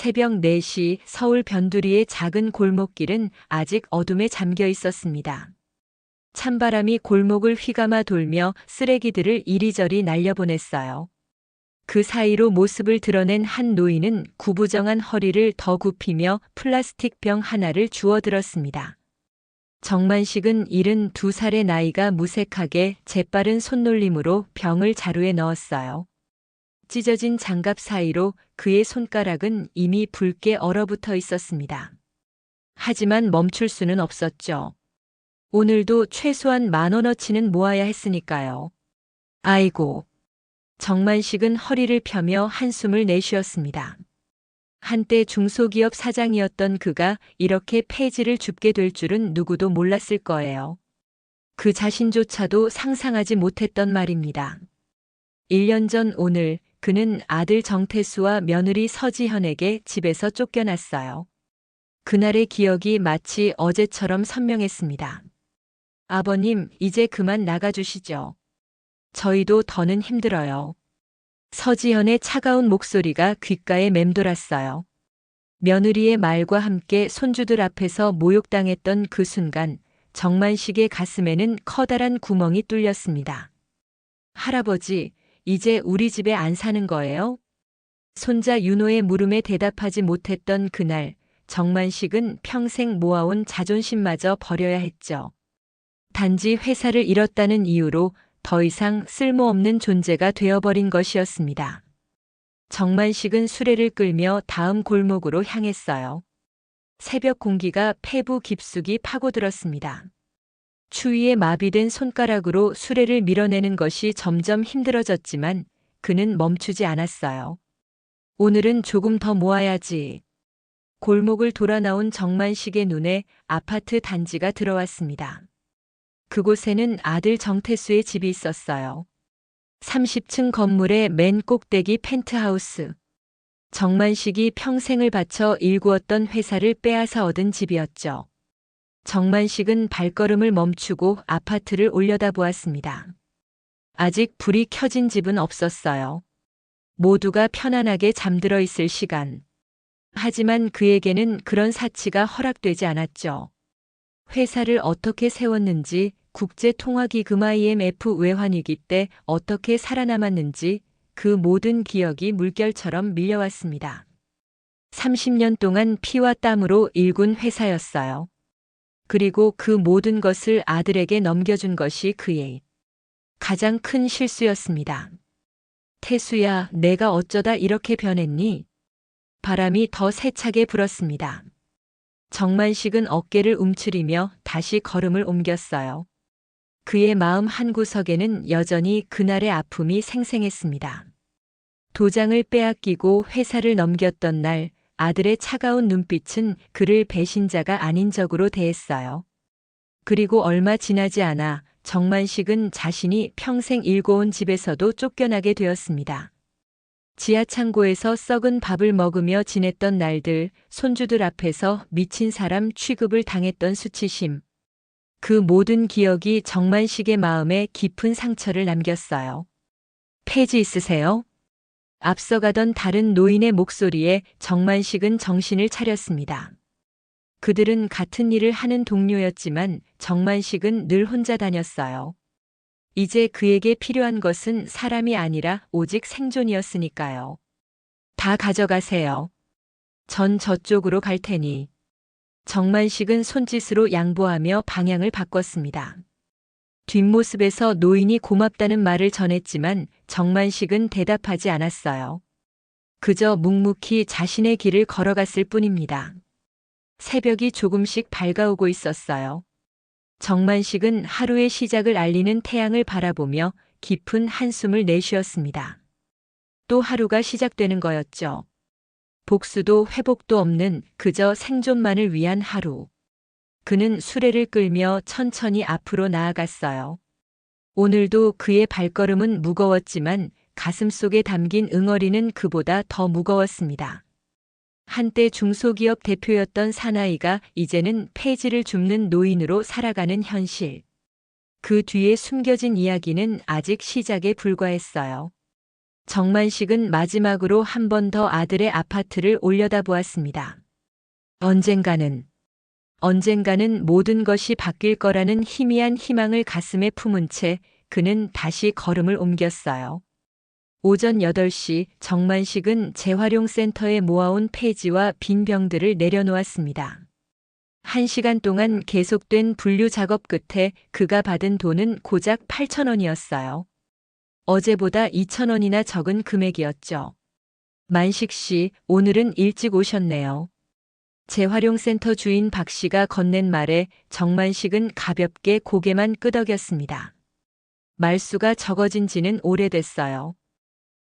새벽 4시 서울 변두리의 작은 골목길은 아직 어둠에 잠겨 있었습니다. 찬바람이 골목을 휘감아 돌며 쓰레기들을 이리저리 날려보냈어요. 그 사이로 모습을 드러낸 한 노인은 구부정한 허리를 더 굽히며 플라스틱 병 하나를 주워들었습니다. 정만식은 72살의 나이가 무색하게 재빠른 손놀림으로 병을 자루에 넣었어요. 찢어진 장갑 사이로 그의 손가락은 이미 붉게 얼어붙어 있었습니다. 하지만 멈출 수는 없었죠. 오늘도 최소한 10,000원어치는 모아야 했으니까요. 아이고. 정만식은 허리를 펴며 한숨을 내쉬었습니다. 한때 중소기업 사장이었던 그가 이렇게 폐지를 줍게 될 줄은 누구도 몰랐을 거예요. 그 자신조차도 상상하지 못했던 말입니다. 1년 전 오늘 그는 아들 정태수와 며느리 서지현에게 집에서 쫓겨났어요. 그날의 기억이 마치 어제처럼 선명했습니다. 아버님, 이제 그만 나가주시죠. 저희도 더는 힘들어요. 서지현의 차가운 목소리가 귓가에 맴돌았어요. 며느리의 말과 함께 손주들 앞에서 모욕당했던 그 순간 정만식의 가슴에는 커다란 구멍이 뚫렸습니다. 할아버지, 이제 우리 집에 안 사는 거예요? 손자 윤호의 물음에 대답하지 못했던 그날 정만식은 평생 모아온 자존심마저 버려야 했죠. 단지 회사를 잃었다는 이유로 더 이상 쓸모없는 존재가 되어버린 것이었습니다. 정만식은 수레를 끌며 다음 골목으로 향했어요. 새벽 공기가 폐부 깊숙이 파고들었습니다. 추위에 마비된 손가락으로 수레를 밀어내는 것이 점점 힘들어졌지만 그는 멈추지 않았어요. 오늘은 조금 더 모아야지. 골목을 돌아 나온 정만식의 눈에 아파트 단지가 들어왔습니다. 그곳에는 아들 정태수의 집이 있었어요. 30층 건물의 맨 꼭대기 펜트하우스. 정만식이 평생을 바쳐 일구었던 회사를 빼앗아 얻은 집이었죠. 정만식은 발걸음을 멈추고 아파트를 올려다보았습니다. 아직 불이 켜진 집은 없었어요. 모두가 편안하게 잠들어 있을 시간. 하지만 그에게는 그런 사치가 허락되지 않았죠. 회사를 어떻게 세웠는지, 국제통화기금 IMF 외환위기 때 어떻게 살아남았는지 그 모든 기억이 물결처럼 밀려왔습니다. 30년 동안 피와 땀으로 일군 회사였어요. 그리고 그 모든 것을 아들에게 넘겨준 것이 그의 가장 큰 실수였습니다. 태수야, 내가 어쩌다 이렇게 변했니? 바람이 더 세차게 불었습니다. 정만식은 어깨를 움츠리며 다시 걸음을 옮겼어요. 그의 마음 한구석에는 여전히 그날의 아픔이 생생했습니다. 도장을 빼앗기고 회사를 넘겼던 날 아들의 차가운 눈빛은 그를 배신자가 아닌 적으로 대했어요. 그리고 얼마 지나지 않아 정만식은 자신이 평생 일궈온 집에서도 쫓겨나게 되었습니다. 지하창고에서 썩은 밥을 먹으며 지냈던 날들, 손주들 앞에서 미친 사람 취급을 당했던 수치심. 그 모든 기억이 정만식의 마음에 깊은 상처를 남겼어요. 폐지 있으세요? 앞서가던 다른 노인의 목소리에 정만식은 정신을 차렸습니다. 그들은 같은 일을 하는 동료였지만 정만식은 늘 혼자 다녔어요. 이제 그에게 필요한 것은 사람이 아니라 오직 생존이었으니까요. 다 가져가세요. 전 저쪽으로 갈 테니. 정만식은 손짓으로 양보하며 방향을 바꿨습니다. 뒷모습에서 노인이 고맙다는 말을 전했지만 정만식은 대답하지 않았어요. 그저 묵묵히 자신의 길을 걸어갔을 뿐입니다. 새벽이 조금씩 밝아오고 있었어요. 정만식은 하루의 시작을 알리는 태양을 바라보며 깊은 한숨을 내쉬었습니다. 또 하루가 시작되는 거였죠. 복수도 회복도 없는 그저 생존만을 위한 하루. 그는 수레를 끌며 천천히 앞으로 나아갔어요. 오늘도 그의 발걸음은 무거웠지만 가슴속에 담긴 응어리는 그보다 더 무거웠습니다. 한때 중소기업 대표였던 사나이가 이제는 폐지를 줍는 노인으로 살아가는 현실. 그 뒤에 숨겨진 이야기는 아직 시작에 불과했어요. 정만식은 마지막으로 한 번 더 아들의 아파트를 올려다보았습니다. 언젠가는 모든 것이 바뀔 거라는 희미한 희망을 가슴에 품은 채 그는 다시 걸음을 옮겼어요. 오전 8시 정만식은 재활용센터에 모아온 폐지와 빈 병들을 내려놓았습니다. 1시간 동안 계속된 분류 작업 끝에 그가 받은 돈은 고작 8,000원이었어요. 어제보다 2,000원이나 적은 금액이었죠. 만식 씨, 오늘은 일찍 오셨네요. 재활용센터 주인 박 씨가 건넨 말에 정만식은 가볍게 고개만 끄덕였습니다. 말수가 적어진 지는 오래됐어요.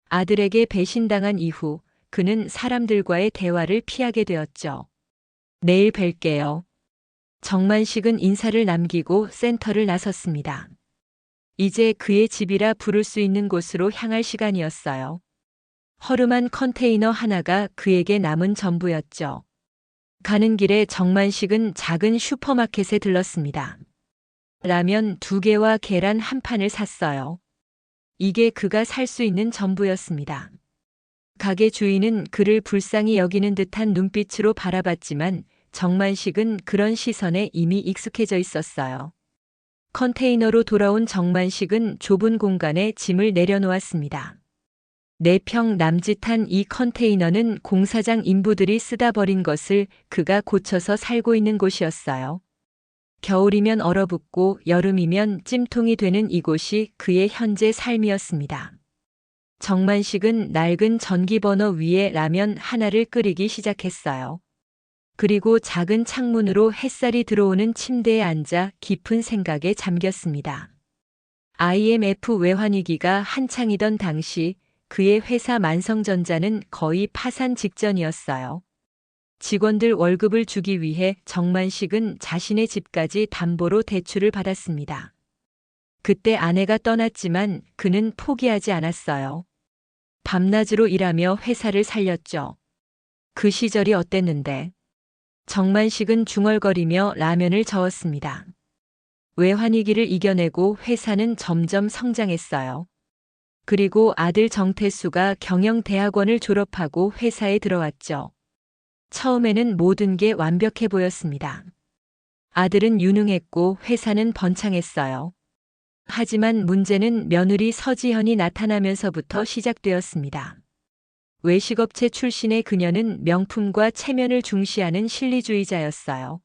아들에게 배신당한 이후 그는 사람들과의 대화를 피하게 되었죠. 내일 뵐게요. 정만식은 인사를 남기고 센터를 나섰습니다. 이제 그의 집이라 부를 수 있는 곳으로 향할 시간이었어요. 허름한 컨테이너 하나가 그에게 남은 전부였죠. 가는 길에 정만식은 작은 슈퍼마켓에 들렀습니다. 라면 2개와 계란 1판을 샀어요. 이게 그가 살 수 있는 전부였습니다. 가게 주인은 그를 불쌍히 여기는 듯한 눈빛으로 바라봤지만 정만식은 그런 시선에 이미 익숙해져 있었어요. 컨테이너로 돌아온 정만식은 좁은 공간에 짐을 내려놓았습니다. 4평 남짓한 이 컨테이너는 공사장 인부들이 쓰다 버린 것을 그가 고쳐서 살고 있는 곳이었어요. 겨울이면 얼어붙고 여름이면 찜통이 되는 이곳이 그의 현재 삶이었습니다. 정만식은 낡은 전기버너 위에 라면 하나를 끓이기 시작했어요. 그리고 작은 창문으로 햇살이 들어오는 침대에 앉아 깊은 생각에 잠겼습니다. IMF 외환위기가 한창이던 당시 그의 회사 만성전자는 거의 파산 직전이었어요. 직원들 월급을 주기 위해 정만식은 자신의 집까지 담보로 대출을 받았습니다. 그때 아내가 떠났지만 그는 포기하지 않았어요. 밤낮으로 일하며 회사를 살렸죠. 그 시절이 어땠는데? 정만식은 중얼거리며 라면을 저었습니다. 외환위기를 이겨내고 회사는 점점 성장했어요. 그리고 아들 정태수가 경영대학원을 졸업하고 회사에 들어왔죠. 처음에는 모든 게 완벽해 보였습니다. 아들은 유능했고 회사는 번창했어요. 하지만 문제는 며느리 서지현이 나타나면서부터 시작되었습니다. 외식업체 출신의 그녀는 명품과 체면을 중시하는 실리주의자였어요.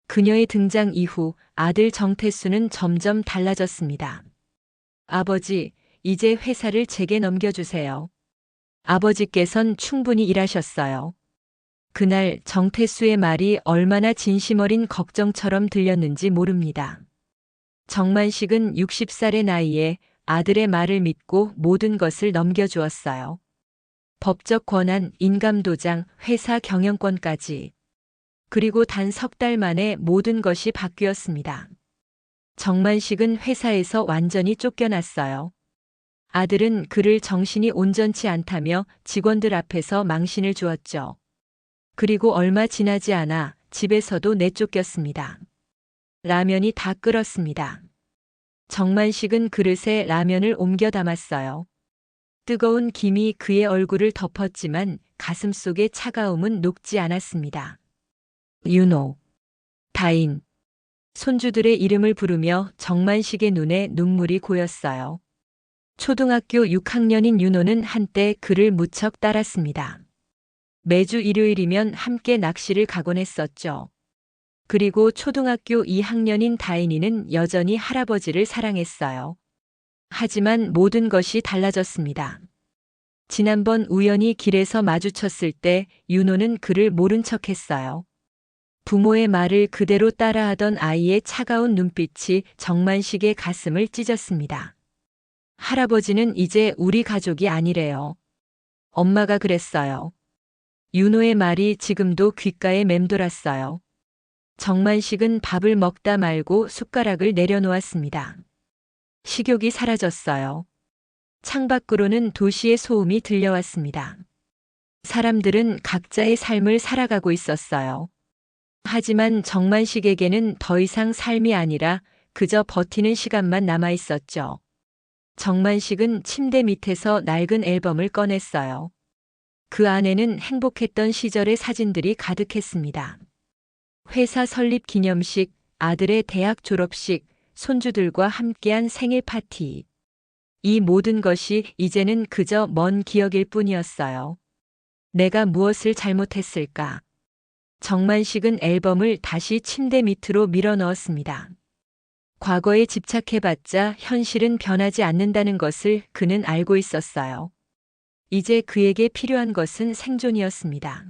그녀의 등장 이후 아들 정태수는 점점 달라졌습니다. 아버지, 이제 회사를 제게 넘겨주세요. 아버지께선 충분히 일하셨어요. 그날 정태수의 말이 얼마나 진심 어린 걱정처럼 들렸는지 모릅니다. 정만식은 60살의 나이에 아들의 말을 믿고 모든 것을 넘겨주었어요. 법적 권한, 인감도장, 회사 경영권까지. 그리고 단 3달 만에 모든 것이 바뀌었습니다. 정만식은 회사에서 완전히 쫓겨났어요. 아들은 그를 정신이 온전치 않다며 직원들 앞에서 망신을 주었죠. 그리고 얼마 지나지 않아 집에서도 내쫓겼습니다. 라면이 다 끓었습니다. 정만식은 그릇에 라면을 옮겨 담았어요. 뜨거운 김이 그의 얼굴을 덮었지만 가슴속의 차가움은 녹지 않았습니다. 윤호, 다인, 손주들의 이름을 부르며 정만식의 눈에 눈물이 고였어요. 초등학교 6학년인 윤호는 한때 그를 무척 따랐습니다. 매주 일요일이면 함께 낚시를 가곤 했었죠. 그리고 초등학교 2학년인 다인이는 여전히 할아버지를 사랑했어요. 하지만 모든 것이 달라졌습니다. 지난번 우연히 길에서 마주쳤을 때 윤호는 그를 모른 척했어요. 부모의 말을 그대로 따라하던 아이의 차가운 눈빛이 정만식의 가슴을 찢었습니다. 할아버지는 이제 우리 가족이 아니래요. 엄마가 그랬어요. 윤호의 말이 지금도 귓가에 맴돌았어요. 정만식은 밥을 먹다 말고 숟가락을 내려놓았습니다. 식욕이 사라졌어요. 창밖으로는 도시의 소음이 들려왔습니다. 사람들은 각자의 삶을 살아가고 있었어요. 하지만 정만식에게는 더 이상 삶이 아니라 그저 버티는 시간만 남아 있었죠. 정만식은 침대 밑에서 낡은 앨범을 꺼냈어요. 그 안에는 행복했던 시절의 사진들이 가득했습니다. 회사 설립 기념식, 아들의 대학 졸업식, 손주들과 함께한 생일 파티. 이 모든 것이 이제는 그저 먼 기억일 뿐이었어요. 내가 무엇을 잘못했을까? 정만식은 앨범을 다시 침대 밑으로 밀어 넣었습니다. 과거에 집착해봤자 현실은 변하지 않는다는 것을 그는 알고 있었어요. 이제 그에게 필요한 것은 생존이었습니다.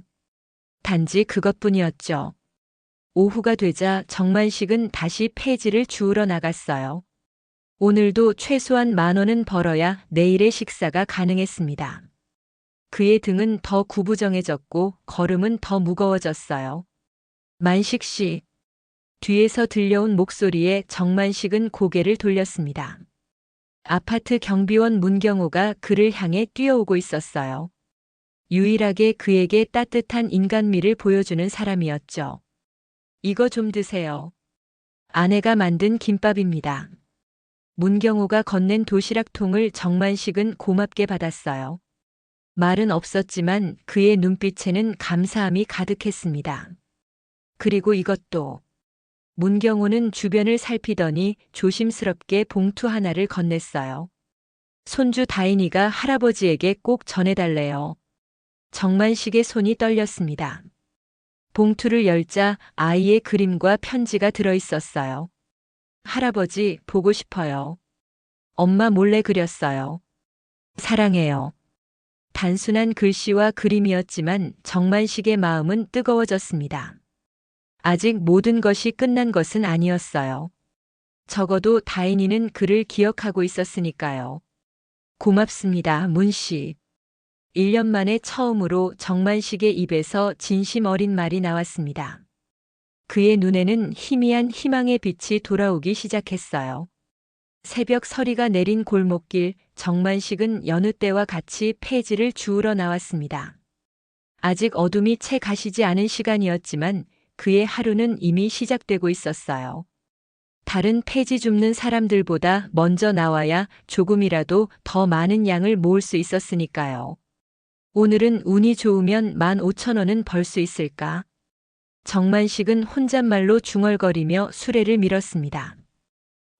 단지 그것뿐이었죠. 오후가 되자 정만식은 다시 폐지를 주우러 나갔어요. 오늘도 최소한 10,000원은 벌어야 내일의 식사가 가능했습니다. 그의 등은 더 구부정해졌고 걸음은 더 무거워졌어요. 만식 씨. 뒤에서 들려온 목소리에 정만식은 고개를 돌렸습니다. 아파트 경비원 문경호가 그를 향해 뛰어오고 있었어요. 유일하게 그에게 따뜻한 인간미를 보여주는 사람이었죠. 이거 좀 드세요. 아내가 만든 김밥입니다. 문경호가 건넨 도시락통을 정만식은 고맙게 받았어요. 말은 없었지만 그의 눈빛에는 감사함이 가득했습니다. 그리고 이것도. 문경호는 주변을 살피더니 조심스럽게 봉투 하나를 건넸어요. 손주 다인이가 할아버지에게 꼭 전해달래요. 정만식의 손이 떨렸습니다. 봉투를 열자 아이의 그림과 편지가 들어 있었어요. 할아버지, 보고 싶어요. 엄마 몰래 그렸어요. 사랑해요. 단순한 글씨와 그림이었지만 정만식의 마음은 뜨거워졌습니다. 아직 모든 것이 끝난 것은 아니었어요. 적어도 다인이는 그를 기억하고 있었으니까요. 고맙습니다, 문씨. 1년 만에 처음으로 정만식의 입에서 진심 어린 말이 나왔습니다. 그의 눈에는 희미한 희망의 빛이 돌아오기 시작했어요. 새벽 서리가 내린 골목길, 정만식은 여느 때와 같이 폐지를 주우러 나왔습니다. 아직 어둠이 채 가시지 않은 시간이었지만 그의 하루는 이미 시작되고 있었어요. 다른 폐지 줍는 사람들보다 먼저 나와야 조금이라도 더 많은 양을 모을 수 있었으니까요. 오늘은 운이 좋으면 15,000원은 벌 수 있을까? 정만식은 혼잣말로 중얼거리며 수레를 밀었습니다.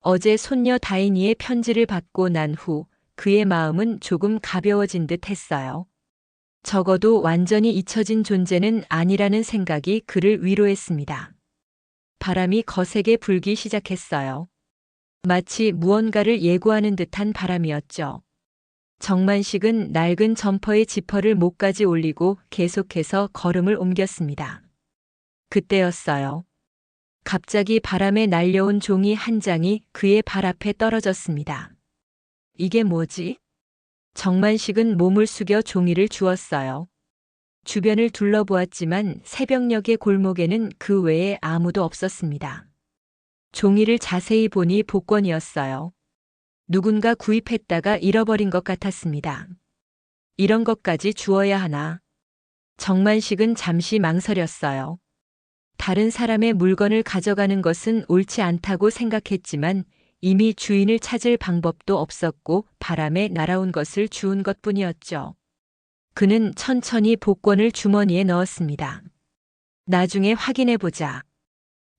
어제 손녀 다인이의 편지를 받고 난 후 그의 마음은 조금 가벼워진 듯 했어요. 적어도 완전히 잊혀진 존재는 아니라는 생각이 그를 위로했습니다. 바람이 거세게 불기 시작했어요. 마치 무언가를 예고하는 듯한 바람이었죠. 정만식은 낡은 점퍼의 지퍼를 목까지 올리고 계속해서 걸음을 옮겼습니다. 그때였어요. 갑자기 바람에 날려온 종이 한 장이 그의 발 앞에 떨어졌습니다. 이게 뭐지? 정만식은 몸을 숙여 종이를 주웠어요. 주변을 둘러보았지만 새벽녘의 골목에는 그 외에 아무도 없었습니다. 종이를 자세히 보니 복권이었어요. 누군가 구입했다가 잃어버린 것 같았습니다. 이런 것까지 주어야 하나? 정만식은 잠시 망설였어요. 다른 사람의 물건을 가져가는 것은 옳지 않다고 생각했지만 이미 주인을 찾을 방법도 없었고 바람에 날아온 것을 주운 것뿐이었죠. 그는 천천히 복권을 주머니에 넣었습니다. 나중에 확인해보자.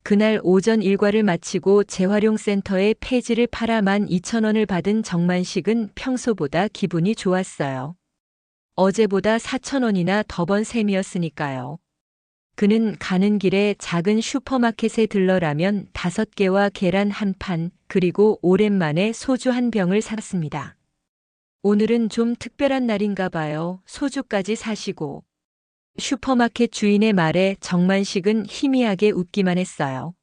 그날 오전 일과를 마치고 재활용센터에 폐지를 팔아 12,000원을 받은 정만식은 평소보다 기분이 좋았어요. 어제보다 4,000원이나 더 번 셈이었으니까요. 그는 가는 길에 작은 슈퍼마켓에 들러라면 5개와 계란 한 판, 그리고 오랜만에 소주 한 병을 샀습니다. 오늘은 좀 특별한 날인가 봐요. 소주까지 사시고. 슈퍼마켓 주인의 말에 정만식은 희미하게 웃기만 했어요.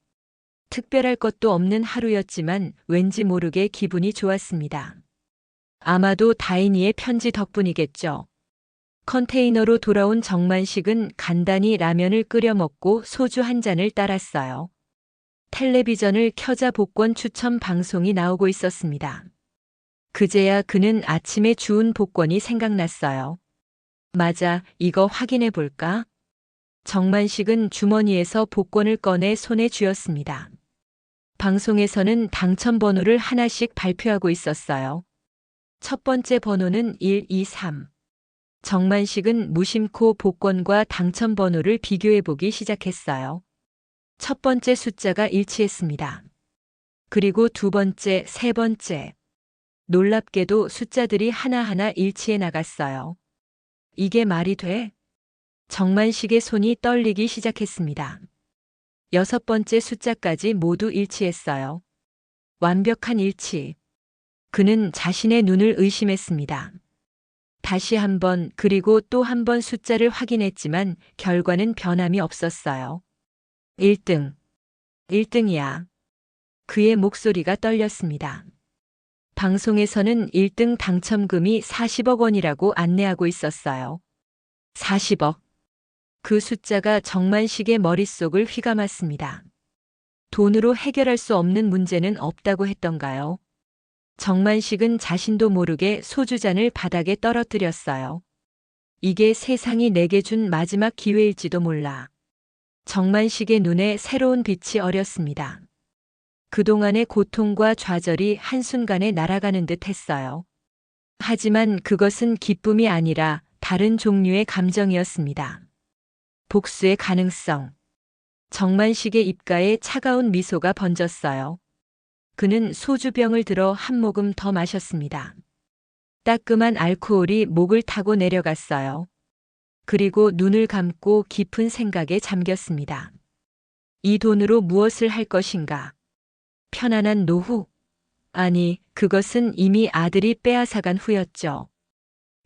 특별할 것도 없는 하루였지만 왠지 모르게 기분이 좋았습니다. 아마도 다인이의 편지 덕분이겠죠. 컨테이너로 돌아온 정만식은 간단히 라면을 끓여 먹고 소주 한 잔을 따랐어요. 텔레비전을 켜자 복권 추첨 방송이 나오고 있었습니다. 그제야 그는 아침에 주운 복권이 생각났어요. 맞아, 이거 확인해 볼까? 정만식은 주머니에서 복권을 꺼내 손에 쥐었습니다. 방송에서는 당첨번호를 하나씩 발표하고 있었어요. 첫 번째 번호는 123. 정만식은 무심코 복권과 당첨 번호를 비교해보기 시작했어요. 첫 번째 숫자가 일치했습니다. 그리고 두 번째, 세 번째. 놀랍게도 숫자들이 하나하나 일치해 나갔어요. 이게 말이 돼? 정만식의 손이 떨리기 시작했습니다. 여섯 번째 숫자까지 모두 일치했어요. 완벽한 일치. 그는 자신의 눈을 의심했습니다. 다시 한 번 그리고 또 한 번 숫자를 확인했지만 결과는 변함이 없었어요. 1등. 1등이야. 그의 목소리가 떨렸습니다. 방송에서는 1등 당첨금이 40억 원이라고 안내하고 있었어요. 40억. 그 숫자가 정만식의 머릿속을 휘감았습니다. 돈으로 해결할 수 없는 문제는 없다고 했던가요? 정만식은 자신도 모르게 소주잔을 바닥에 떨어뜨렸어요. 이게 세상이 내게 준 마지막 기회일지도 몰라. 정만식의 눈에 새로운 빛이 어렸습니다. 그동안의 고통과 좌절이 한순간에 날아가는 듯 했어요. 하지만 그것은 기쁨이 아니라 다른 종류의 감정이었습니다. 복수의 가능성. 정만식의 입가에 차가운 미소가 번졌어요. 그는 소주병을 들어 한 모금 더 마셨습니다. 따끔한 알코올이 목을 타고 내려갔어요. 그리고 눈을 감고 깊은 생각에 잠겼습니다. 이 돈으로 무엇을 할 것인가? 편안한 노후? 아니, 그것은 이미 아들이 빼앗아간 후였죠.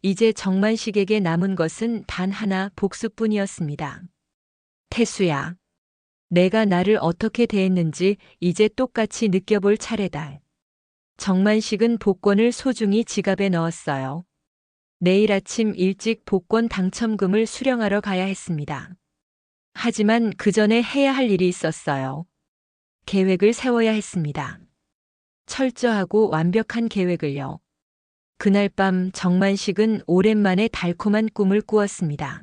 이제 정만식에게 남은 것은 단 하나, 복수뿐이었습니다. 태수야. 내가 나를 어떻게 대했는지 이제 똑같이 느껴볼 차례다. 정만식은 복권을 소중히 지갑에 넣었어요. 내일 아침 일찍 복권 당첨금을 수령하러 가야 했습니다. 하지만 그 전에 해야 할 일이 있었어요. 계획을 세워야 했습니다. 철저하고 완벽한 계획을요. 그날 밤 정만식은 오랜만에 달콤한 꿈을 꾸었습니다.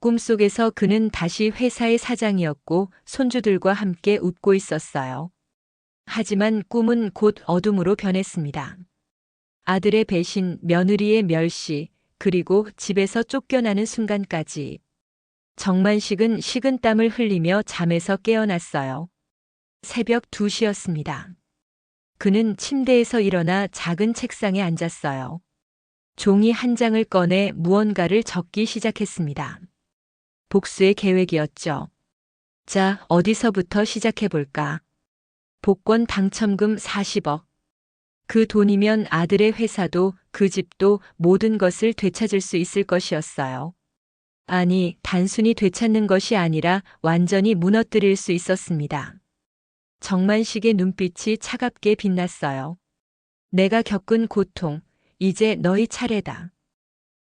꿈속에서 그는 다시 회사의 사장이었고 손주들과 함께 웃고 있었어요. 하지만 꿈은 곧 어둠으로 변했습니다. 아들의 배신, 며느리의 멸시, 그리고 집에서 쫓겨나는 순간까지. 정만식은 식은땀을 흘리며 잠에서 깨어났어요. 새벽 2시였습니다. 그는 침대에서 일어나 작은 책상에 앉았어요. 종이 한 장을 꺼내 무언가를 적기 시작했습니다. 복수의 계획이었죠. 자, 어디서부터 시작해볼까? 복권 당첨금 40억. 그 돈이면 아들의 회사도 그 집도 모든 것을 되찾을 수 있을 것이었어요. 아니, 단순히 되찾는 것이 아니라 완전히 무너뜨릴 수 있었습니다. 정만식의 눈빛이 차갑게 빛났어요. 내가 겪은 고통, 이제 너희 차례다.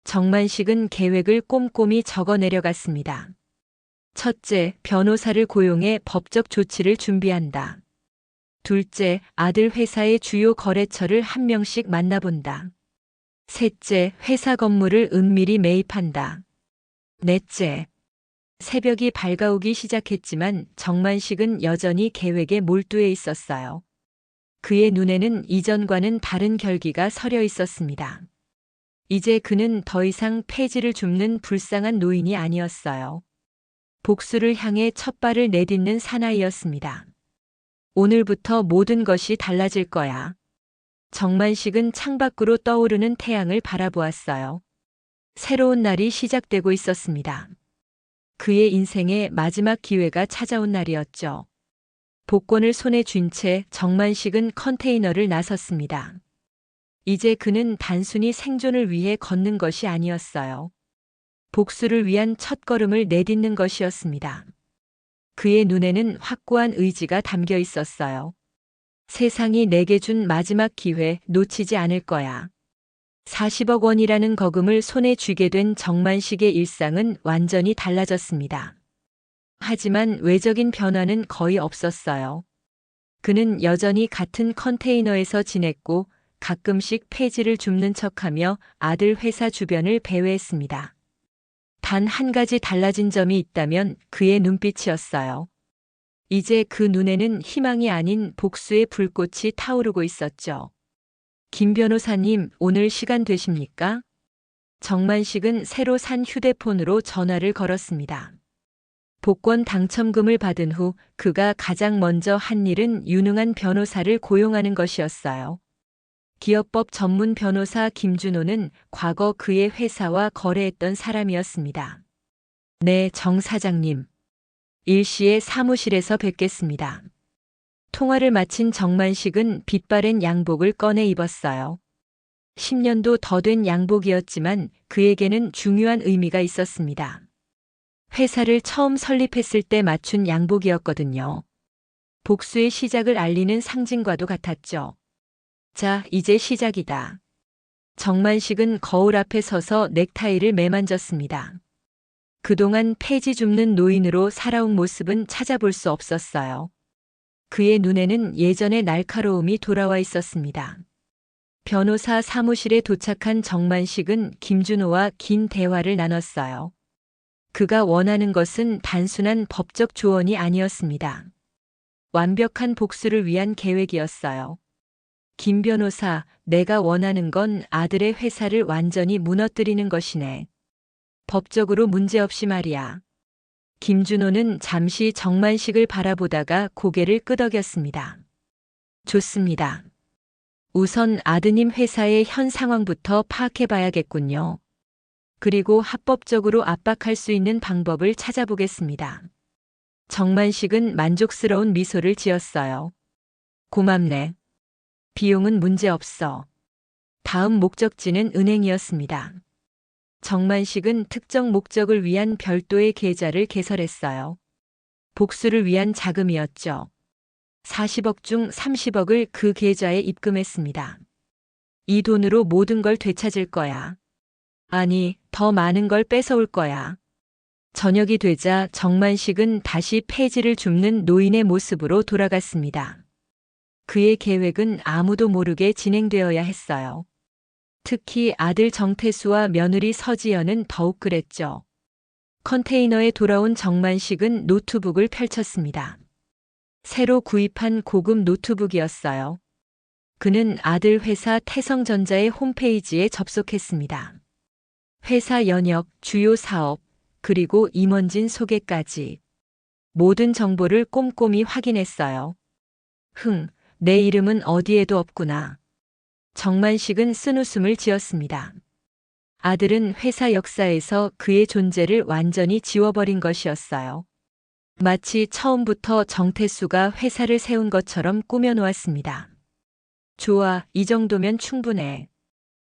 정만식은 계획을 꼼꼼히 적어 내려갔습니다. 첫째, 변호사를 고용해 법적 조치를 준비한다. 둘째, 아들 회사의 주요 거래처를 한 명씩 만나본다. 셋째, 회사 건물을 은밀히 매입한다. 넷째, 새벽이 밝아오기 시작했지만 정만식은 여전히 계획에 몰두해 있었어요. 그의 눈에는 이전과는 다른 결기가 서려 있었습니다. 이제 그는 더 이상 폐지를 줍는 불쌍한 노인이 아니었어요. 복수를 향해 첫 발을 내딛는 사나이였습니다. 오늘부터 모든 것이 달라질 거야. 정만식은 창밖으로 떠오르는 태양을 바라보았어요. 새로운 날이 시작되고 있었습니다. 그의 인생의 마지막 기회가 찾아온 날이었죠. 복권을 손에 쥔 채 정만식은 컨테이너를 나섰습니다. 이제 그는 단순히 생존을 위해 걷는 것이 아니었어요. 복수를 위한 첫걸음을 내딛는 것이었습니다. 그의 눈에는 확고한 의지가 담겨 있었어요. 세상이 내게 준 마지막 기회 놓치지 않을 거야. 40억 원이라는 거금을 손에 쥐게 된 정만식의 일상은 완전히 달라졌습니다. 하지만 외적인 변화는 거의 없었어요. 그는 여전히 같은 컨테이너에서 지냈고 가끔씩 폐지를 줍는 척하며 아들 회사 주변을 배회했습니다. 단 한 가지 달라진 점이 있다면 그의 눈빛이었어요. 이제 그 눈에는 희망이 아닌 복수의 불꽃이 타오르고 있었죠. 김 변호사님, 오늘 시간 되십니까? 정만식은 새로 산 휴대폰으로 전화를 걸었습니다. 복권 당첨금을 받은 후 그가 가장 먼저 한 일은 유능한 변호사를 고용하는 것이었어요. 기업법 전문 변호사 김준호는 과거 그의 회사와 거래했던 사람이었습니다. 네, 정 사장님. 일시에 사무실에서 뵙겠습니다. 통화를 마친 정만식은 빛바랜 양복을 꺼내 입었어요. 10년도 더 된 양복이었지만 그에게는 중요한 의미가 있었습니다. 회사를 처음 설립했을 때 맞춘 양복이었거든요. 복수의 시작을 알리는 상징과도 같았죠. 자, 이제 시작이다. 정만식은 거울 앞에 서서 넥타이를 매만졌습니다. 그동안 폐지 줍는 노인으로 살아온 모습은 찾아볼 수 없었어요. 그의 눈에는 예전의 날카로움이 돌아와 있었습니다. 변호사 사무실에 도착한 정만식은 김준호와 긴 대화를 나눴어요. 그가 원하는 것은 단순한 법적 조언이 아니었습니다. 완벽한 복수를 위한 계획이었어요. 김 변호사, 내가 원하는 건 아들의 회사를 완전히 무너뜨리는 것이네. 법적으로 문제없이 말이야. 김준호는 잠시 정만식을 바라보다가 고개를 끄덕였습니다. 좋습니다. 우선 아드님 회사의 현 상황부터 파악해봐야겠군요. 그리고 합법적으로 압박할 수 있는 방법을 찾아보겠습니다. 정만식은 만족스러운 미소를 지었어요. 고맙네. 비용은 문제없어. 다음 목적지는 은행이었습니다. 정만식은 특정 목적을 위한 별도의 계좌를 개설했어요. 복수를 위한 자금이었죠. 40억 중 30억을 그 계좌에 입금했습니다. 이 돈으로 모든 걸 되찾을 거야. 아니, 더 많은 걸 뺏어올 거야. 저녁이 되자 정만식은 다시 폐지를 줍는 노인의 모습으로 돌아갔습니다. 그의 계획은 아무도 모르게 진행되어야 했어요. 특히 아들 정태수와 며느리 서지연은 더욱 그랬죠. 컨테이너에 돌아온 정만식은 노트북을 펼쳤습니다. 새로 구입한 고급 노트북이었어요. 그는 아들 회사 태성전자의 홈페이지에 접속했습니다. 회사 연역, 주요 사업, 그리고 임원진 소개까지. 모든 정보를 꼼꼼히 확인했어요. 내 이름은 어디에도 없구나. 정만식은 쓴웃음을 지었습니다. 아들은 회사 역사에서 그의 존재를 완전히 지워버린 것이었어요. 마치 처음부터 정태수가 회사를 세운 것처럼 꾸며놓았습니다. 좋아, 이 정도면 충분해.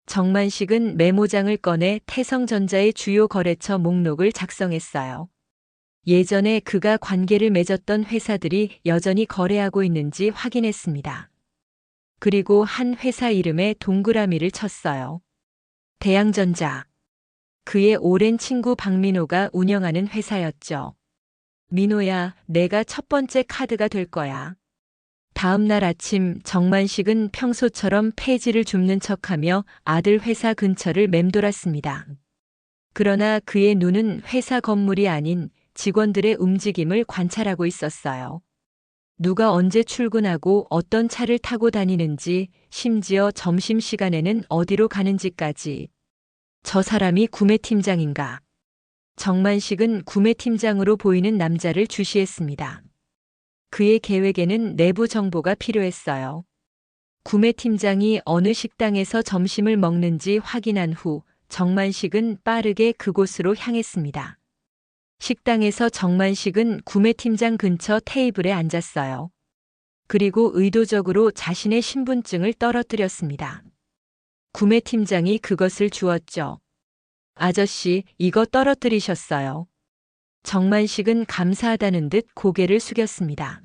정만식은 메모장을 꺼내 태성전자의 주요 거래처 목록을 작성했어요. 예전에 그가 관계를 맺었던 회사들이 여전히 거래하고 있는지 확인했습니다. 그리고 한 회사 이름에 동그라미를 쳤어요. 대양전자. 그의 오랜 친구 박민호가 운영하는 회사였죠. 민호야, 내가 첫 번째 카드가 될 거야. 다음 날 아침 정만식은 평소처럼 폐지를 줍는 척하며 아들 회사 근처를 맴돌았습니다. 그러나 그의 눈은 회사 건물이 아닌 직원들의 움직임을 관찰하고 있었어요. 누가 언제 출근하고 어떤 차를 타고 다니는지, 심지어 점심시간에는 어디로 가는지까지. 저 사람이 구매팀장인가? 정만식은 구매팀장으로 보이는 남자를 주시했습니다. 그의 계획에는 내부 정보가 필요했어요. 구매팀장이 어느 식당에서 점심을 먹는지 확인한 후 정만식은 빠르게 그곳으로 향했습니다. 식당에서 정만식은 구매팀장 근처 테이블에 앉았어요. 그리고 의도적으로 자신의 신분증을 떨어뜨렸습니다. 구매팀장이 그것을 주었죠. 아저씨, 이거 떨어뜨리셨어요. 정만식은 감사하다는 듯 고개를 숙였습니다.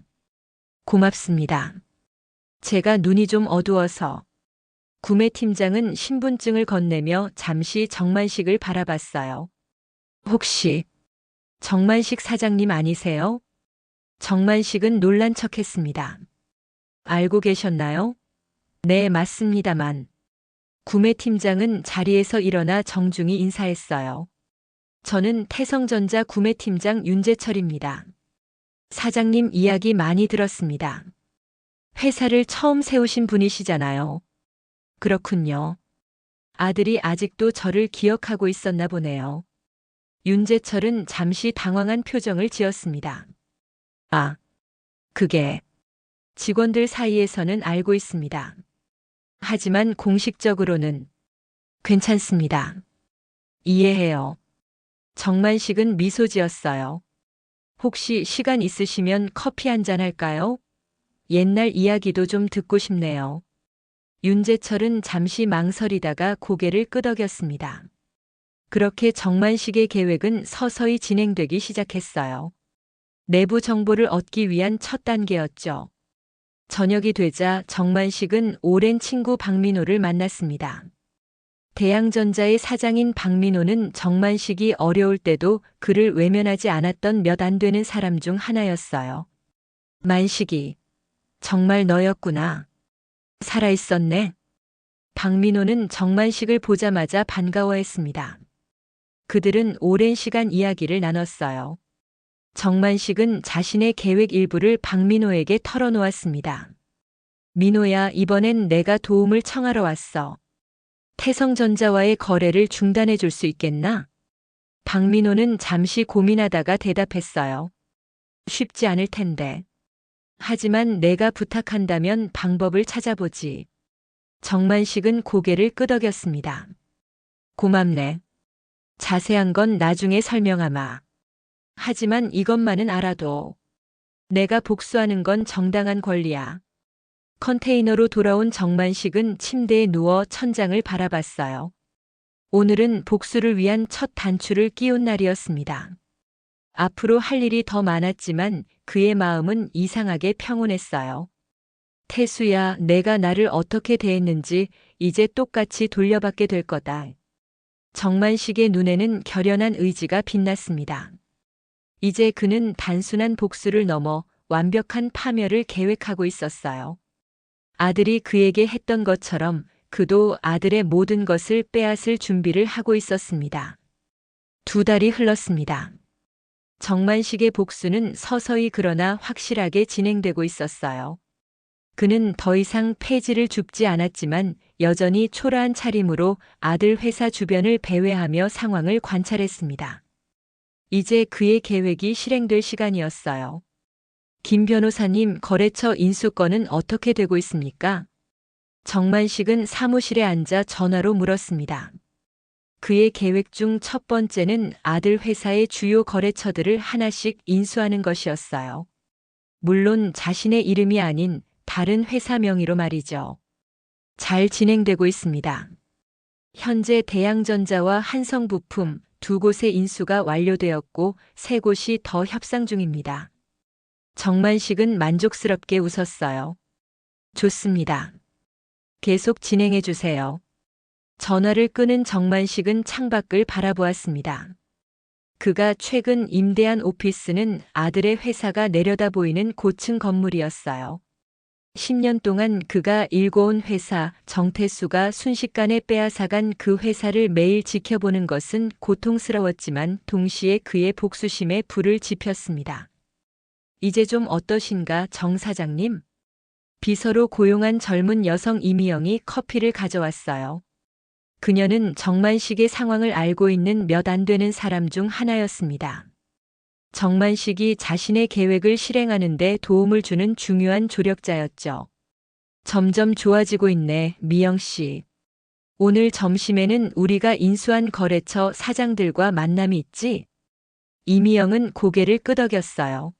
고맙습니다. 제가 눈이 좀 어두워서. 구매팀장은 신분증을 건네며 잠시 정만식을 바라봤어요. 혹시 정만식 사장님 아니세요? 정만식은 놀란 척했습니다. 알고 계셨나요? 네, 맞습니다만. 구매팀장은 자리에서 일어나 정중히 인사했어요. 저는 태성전자 구매팀장 윤재철입니다. 사장님 이야기 많이 들었습니다. 회사를 처음 세우신 분이시잖아요. 그렇군요. 아들이 아직도 저를 기억하고 있었나 보네요. 윤재철은 잠시 당황한 표정을 지었습니다. 아, 그게 직원들 사이에서는 알고 있습니다. 하지만 공식적으로는 괜찮습니다. 이해해요. 정만식은 미소 지었어요. 혹시 시간 있으시면 커피 한잔 할까요? 옛날 이야기도 좀 듣고 싶네요. 윤재철은 잠시 망설이다가 고개를 끄덕였습니다. 그렇게 정만식의 계획은 서서히 진행되기 시작했어요. 내부 정보를 얻기 위한 첫 단계였죠. 저녁이 되자 정만식은 오랜 친구 박민호를 만났습니다. 대양전자의 사장인 박민호는 정만식이 어려울 때도 그를 외면하지 않았던 몇 안 되는 사람 중 하나였어요. 만식이, 정말 너였구나. 살아있었네. 박민호는 정만식을 보자마자 반가워했습니다. 그들은 오랜 시간 이야기를 나눴어요. 정만식은 자신의 계획 일부를 박민호에게 털어놓았습니다. 민호야, 이번엔 내가 도움을 청하러 왔어. 태성전자와의 거래를 중단해 줄 수 있겠나? 박민호는 잠시 고민하다가 대답했어요. 쉽지 않을 텐데. 하지만 내가 부탁한다면 방법을 찾아보지. 정만식은 고개를 끄덕였습니다. 고맙네. 자세한 건 나중에 설명하마. 하지만 이것만은 알아도 내가 복수하는 건 정당한 권리야. 컨테이너로 돌아온 정만식은 침대에 누워 천장을 바라봤어요. 오늘은 복수를 위한 첫 단추를 끼운 날이었습니다. 앞으로 할 일이 더 많았지만 그의 마음은 이상하게 평온했어요. 태수야, 내가 나를 어떻게 대했는지 이제 똑같이 돌려받게 될 거다. 정만식의 눈에는 결연한 의지가 빛났습니다. 이제 그는 단순한 복수를 넘어 완벽한 파멸을 계획하고 있었어요. 아들이 그에게 했던 것처럼 그도 아들의 모든 것을 빼앗을 준비를 하고 있었습니다. 2달이 흘렀습니다. 정만식의 복수는 서서히 그러나 확실하게 진행되고 있었어요. 그는 더 이상 폐지를 줍지 않았지만 여전히 초라한 차림으로 아들 회사 주변을 배회하며 상황을 관찰했습니다. 이제 그의 계획이 실행될 시간이었어요. 김 변호사님, 거래처 인수권은 어떻게 되고 있습니까? 정만식은 사무실에 앉아 전화로 물었습니다. 그의 계획 중 첫 번째는 아들 회사의 주요 거래처들을 하나씩 인수하는 것이었어요. 물론 자신의 이름이 아닌 다른 회사 명의로 말이죠. 잘 진행되고 있습니다. 현재 대양전자와 한성부품 2곳의 인수가 완료되었고 3곳이 더 협상 중입니다. 정만식은 만족스럽게 웃었어요. 좋습니다. 계속 진행해 주세요. 전화를 끊은 정만식은 창밖을 바라보았습니다. 그가 최근 임대한 오피스는 아들의 회사가 내려다 보이는 고층 건물이었어요. 10년 동안 그가 일궈온 회사 정태수가 순식간에 빼앗아간 그 회사를 매일 지켜보는 것은 고통스러웠지만 동시에 그의 복수심에 불을 지폈습니다. 이제 좀 어떠신가, 정 사장님? 비서로 고용한 젊은 여성 이미영이 커피를 가져왔어요. 그녀는 정만식의 상황을 알고 있는 몇 안 되는 사람 중 하나였습니다. 정만식이 자신의 계획을 실행하는 데 도움을 주는 중요한 조력자였죠. 점점 좋아지고 있네, 미영 씨. 오늘 점심에는 우리가 인수한 거래처 사장들과 만남이 있지? 이미영은 고개를 끄덕였어요.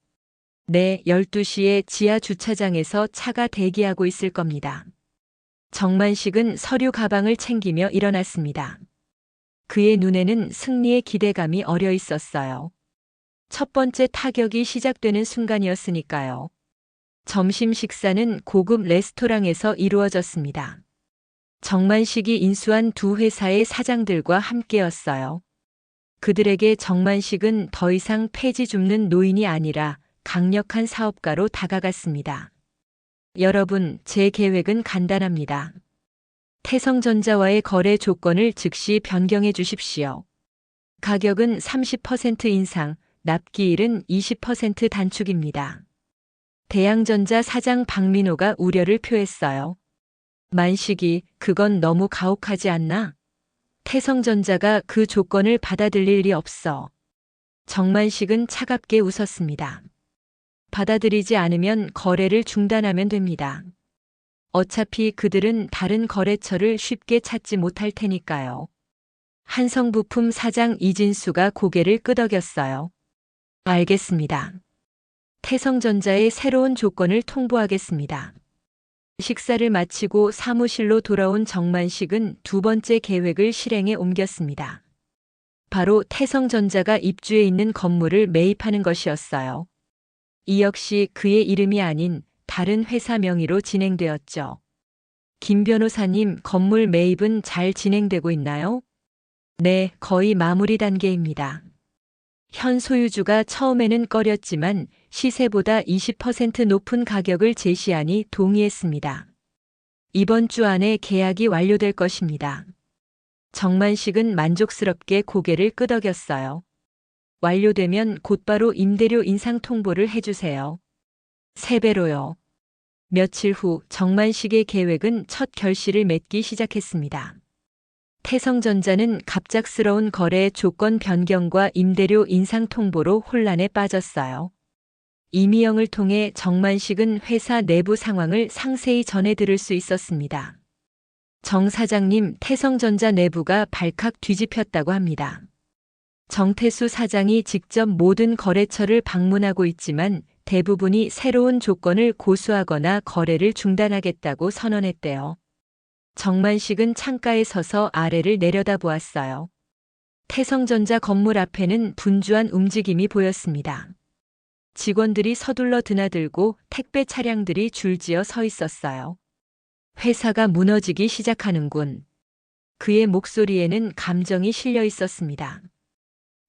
네, 12시에 지하 주차장에서 차가 대기하고 있을 겁니다. 정만식은 서류 가방을 챙기며 일어났습니다. 그의 눈에는 승리의 기대감이 어려 있었어요. 첫 번째 타격이 시작되는 순간이었으니까요. 점심 식사는 고급 레스토랑에서 이루어졌습니다. 정만식이 인수한 2회사의 사장들과 함께였어요. 그들에게 정만식은 더 이상 폐지 줍는 노인이 아니라 강력한 사업가로 다가갔습니다. 여러분, 제 계획은 간단합니다. 태성전자와의 거래 조건을 즉시 변경해 주십시오. 가격은 30% 인상, 납기일은 20% 단축입니다. 대양전자 사장 박민호가 우려를 표했어요. 만식이, 그건 너무 가혹하지 않나? 태성전자가 그 조건을 받아들일 리 없어. 정만식은 차갑게 웃었습니다. 받아들이지 않으면 거래를 중단하면 됩니다. 어차피 그들은 다른 거래처를 쉽게 찾지 못할 테니까요. 한성부품 사장 이진수가 고개를 끄덕였어요. 알겠습니다. 태성전자의 새로운 조건을 통보하겠습니다. 식사를 마치고 사무실로 돌아온 정만식은 두 번째 계획을 실행에 옮겼습니다. 바로 태성전자가 입주해 있는 건물을 매입하는 것이었어요. 이 역시 그의 이름이 아닌 다른 회사 명의로 진행되었죠. 김 변호사님, 건물 매입은 잘 진행되고 있나요? 네, 거의 마무리 단계입니다. 현 소유주가 처음에는 꺼렸지만 시세보다 20% 높은 가격을 제시하니 동의했습니다. 이번 주 안에 계약이 완료될 것입니다. 정만식은 만족스럽게 고개를 끄덕였어요. 완료되면 곧바로 임대료 인상 통보를 해주세요. 3배로요. 며칠 후 정만식의 계획은 첫 결실을 맺기 시작했습니다. 태성전자는 갑작스러운 거래 조건 변경과 임대료 인상 통보로 혼란에 빠졌어요. 이미영을 통해 정만식은 회사 내부 상황을 상세히 전해 들을 수 있었습니다. 정 사장님, 태성전자 내부가 발칵 뒤집혔다고 합니다. 정태수 사장이 직접 모든 거래처를 방문하고 있지만 대부분이 새로운 조건을 고수하거나 거래를 중단하겠다고 선언했대요. 정만식은 창가에 서서 아래를 내려다보았어요. 태성전자 건물 앞에는 분주한 움직임이 보였습니다. 직원들이 서둘러 드나들고 택배 차량들이 줄지어 서 있었어요. 회사가 무너지기 시작하는군. 그의 목소리에는 감정이 실려 있었습니다.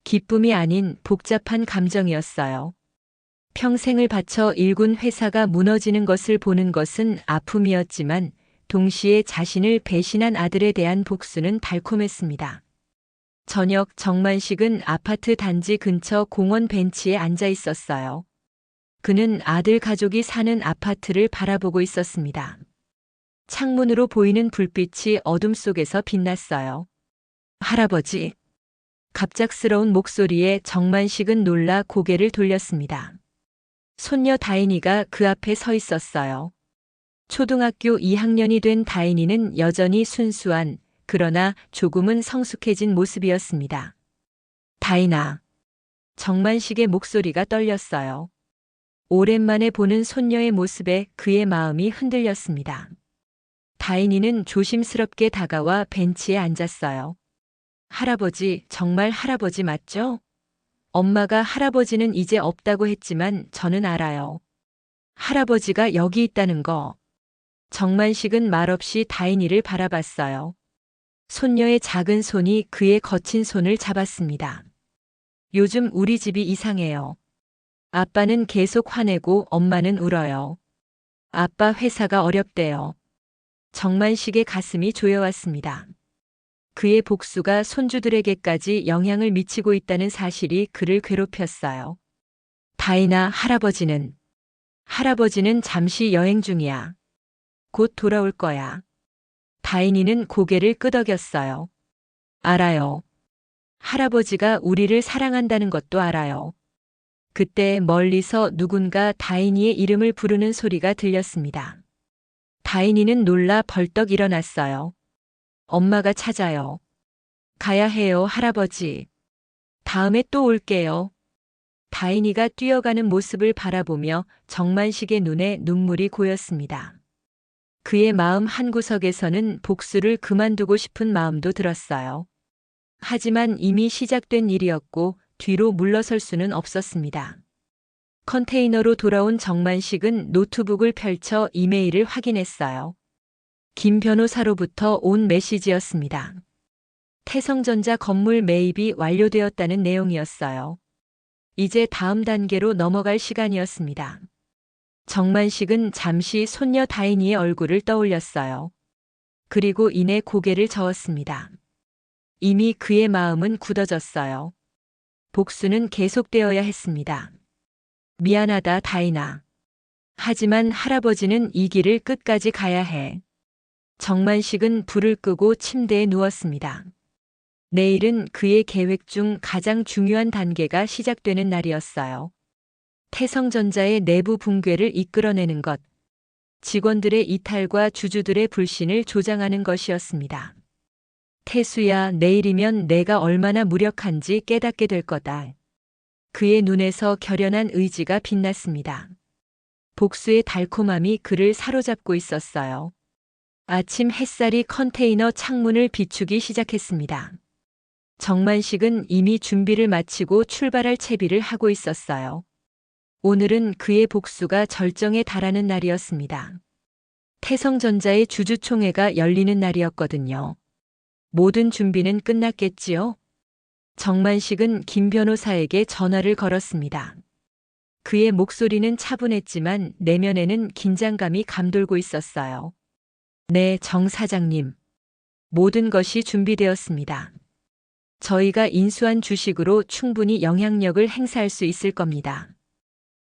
기쁨이 아닌 복잡한 감정이었어요. 평생을 바쳐 일군 회사가 무너지는 것을 보는 것은 아픔이었지만 동시에 자신을 배신한 아들에 대한 복수는 달콤했습니다. 저녁 정만식은 아파트 단지 근처 공원 벤치에 앉아 있었어요. 그는 아들 가족이 사는 아파트를 바라보고 있었습니다. 창문으로 보이는 불빛이 어둠 속에서 빛났어요. 할아버지. 갑작스러운 목소리에 정만식은 놀라 고개를 돌렸습니다. 손녀 다인이가 그 앞에 서 있었어요. 초등학교 2학년이 된 다인이는 여전히 순수한, 그러나 조금은 성숙해진 모습이었습니다. 다인아. 정만식의 목소리가 떨렸어요. 오랜만에 보는 손녀의 모습에 그의 마음이 흔들렸습니다. 다인이는 조심스럽게 다가와 벤치에 앉았어요. 할아버지, 정말 할아버지 맞죠? 엄마가 할아버지는 이제 없다고 했지만 저는 알아요. 할아버지가 여기 있다는 거. 정만식은 말없이 다인이를 바라봤어요. 손녀의 작은 손이 그의 거친 손을 잡았습니다. 요즘 우리 집이 이상해요. 아빠는 계속 화내고 엄마는 울어요. 아빠 회사가 어렵대요. 정만식의 가슴이 조여왔습니다. 그의 복수가 손주들에게까지 영향을 미치고 있다는 사실이 그를 괴롭혔어요. 다인아, 할아버지는 잠시 여행 중이야. 곧 돌아올 거야. 다인이는 고개를 끄덕였어요. 알아요. 할아버지가 우리를 사랑한다는 것도 알아요. 그때 멀리서 누군가 다인이의 이름을 부르는 소리가 들렸습니다. 다인이는 놀라 벌떡 일어났어요. 엄마가 찾아요. 가야 해요, 할아버지. 다음에 또 올게요. 다인이가 뛰어가는 모습을 바라보며 정만식의 눈에 눈물이 고였습니다. 그의 마음 한구석에서는 복수를 그만두고 싶은 마음도 들었어요. 하지만 이미 시작된 일이었고 뒤로 물러설 수는 없었습니다. 컨테이너로 돌아온 정만식은 노트북을 펼쳐 이메일을 확인했어요. 김 변호사로부터 온 메시지였습니다. 태성전자 건물 매입이 완료되었다는 내용이었어요. 이제 다음 단계로 넘어갈 시간이었습니다. 정만식은 잠시 손녀 다인이의 얼굴을 떠올렸어요. 그리고 이내 고개를 저었습니다. 이미 그의 마음은 굳어졌어요. 복수는 계속되어야 했습니다. 미안하다, 다인아. 하지만 할아버지는 이 길을 끝까지 가야 해. 정만식은 불을 끄고 침대에 누웠습니다. 내일은 그의 계획 중 가장 중요한 단계가 시작되는 날이었어요. 태성전자의 내부 붕괴를 이끌어내는 것, 직원들의 이탈과 주주들의 불신을 조장하는 것이었습니다. 태수야, 내일이면 내가 얼마나 무력한지 깨닫게 될 거다. 그의 눈에서 결연한 의지가 빛났습니다. 복수의 달콤함이 그를 사로잡고 있었어요. 아침 햇살이 컨테이너 창문을 비추기 시작했습니다. 정만식은 이미 준비를 마치고 출발할 채비를 하고 있었어요. 오늘은 그의 복수가 절정에 달하는 날이었습니다. 태성전자의 주주총회가 열리는 날이었거든요. 모든 준비는 끝났겠지요? 정만식은 김 변호사에게 전화를 걸었습니다. 그의 목소리는 차분했지만 내면에는 긴장감이 감돌고 있었어요. 네, 정 사장님. 모든 것이 준비되었습니다. 저희가 인수한 주식으로 충분히 영향력을 행사할 수 있을 겁니다.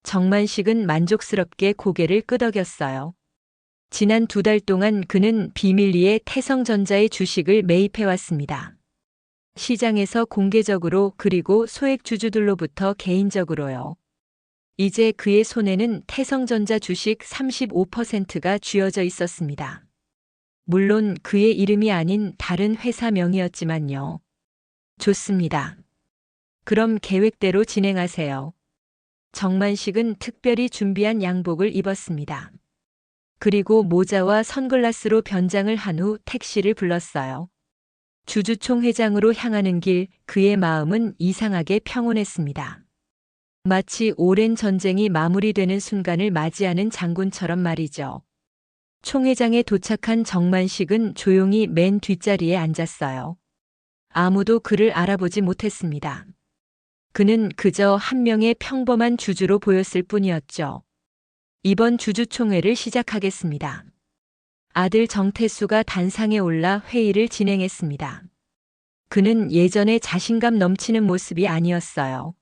정만식은 만족스럽게 고개를 끄덕였어요. 지난 2달 동안 그는 비밀리에 태성전자의 주식을 매입해왔습니다. 시장에서 공개적으로 그리고 소액 주주들로부터 개인적으로요. 이제 그의 손에는 태성전자 주식 35%가 쥐어져 있었습니다. 물론 그의 이름이 아닌 다른 회사 명이었지만요. 좋습니다. 그럼 계획대로 진행하세요. 정만식은 특별히 준비한 양복을 입었습니다. 그리고 모자와 선글라스로 변장을 한 후 택시를 불렀어요. 주주총회장으로 향하는 길, 그의 마음은 이상하게 평온했습니다. 마치 오랜 전쟁이 마무리되는 순간을 맞이하는 장군처럼 말이죠. 총회장에 도착한 정만식은 조용히 맨 뒷자리에 앉았어요. 아무도 그를 알아보지 못했습니다. 그는 그저 한 명의 평범한 주주로 보였을 뿐이었죠. 이번 주주총회를 시작하겠습니다. 아들 정태수가 단상에 올라 회의를 진행했습니다. 그는 예전의 자신감 넘치는 모습이 아니었어요.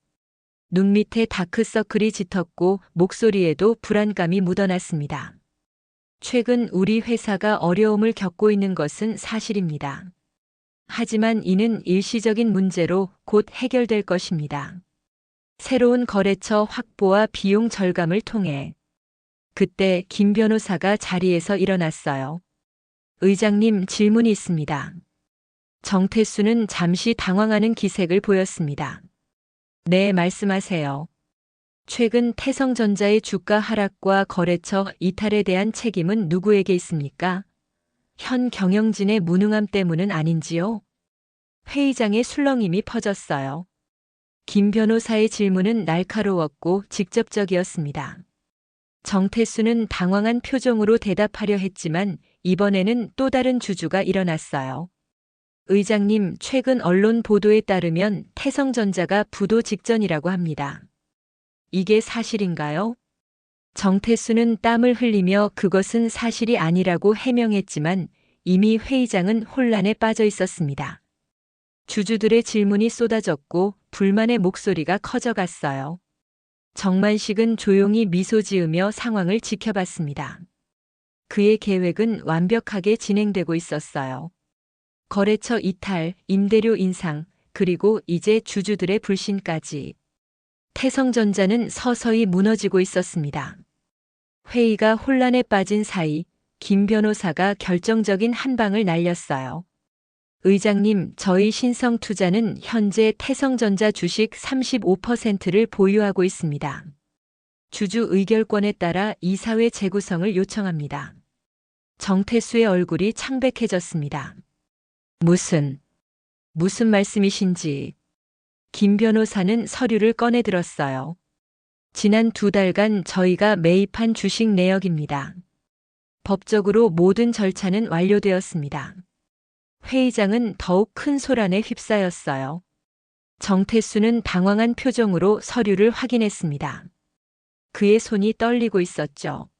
눈 밑에 다크서클이 짙었고 목소리에도 불안감이 묻어났습니다. 최근 우리 회사가 어려움을 겪고 있는 것은 사실입니다. 하지만 이는 일시적인 문제로 곧 해결될 것입니다. 새로운 거래처 확보와 비용 절감을 통해. 그때 김 변호사가 자리에서 일어났어요. 의장님, 질문이 있습니다. 정태수는 잠시 당황하는 기색을 보였습니다. 네, 말씀하세요. 최근 태성전자의 주가 하락과 거래처 이탈에 대한 책임은 누구에게 있습니까? 현 경영진의 무능함 때문은 아닌지요? 회의장의 술렁임이 퍼졌어요. 김 변호사의 질문은 날카로웠고 직접적이었습니다. 정태수는 당황한 표정으로 대답하려 했지만 이번에는 또 다른 주주가 일어났어요. 의장님, 최근 언론 보도에 따르면 태성전자가 부도 직전이라고 합니다. 이게 사실인가요? 정태수는 땀을 흘리며 그것은 사실이 아니라고 해명했지만 이미 회의장은 혼란에 빠져 있었습니다. 주주들의 질문이 쏟아졌고 불만의 목소리가 커져갔어요. 정만식은 조용히 미소 지으며 상황을 지켜봤습니다. 그의 계획은 완벽하게 진행되고 있었어요. 거래처 이탈, 임대료 인상, 그리고 이제 주주들의 불신까지. 태성전자는 서서히 무너지고 있었습니다. 회의가 혼란에 빠진 사이 김 변호사가 결정적인 한 방을 날렸어요. 의장님, 저희 신성투자는 현재 태성전자 주식 35%를 보유하고 있습니다. 주주 의결권에 따라 이사회 재구성을 요청합니다. 정태수의 얼굴이 창백해졌습니다. 무슨 말씀이신지. 김 변호사는 서류를 꺼내 들었어요. 지난 2달간 저희가 매입한 주식 내역입니다. 법적으로 모든 절차는 완료되었습니다. 회의장은 더욱 큰 소란에 휩싸였어요. 정태수는 당황한 표정으로 서류를 확인했습니다. 그의 손이 떨리고 있었죠.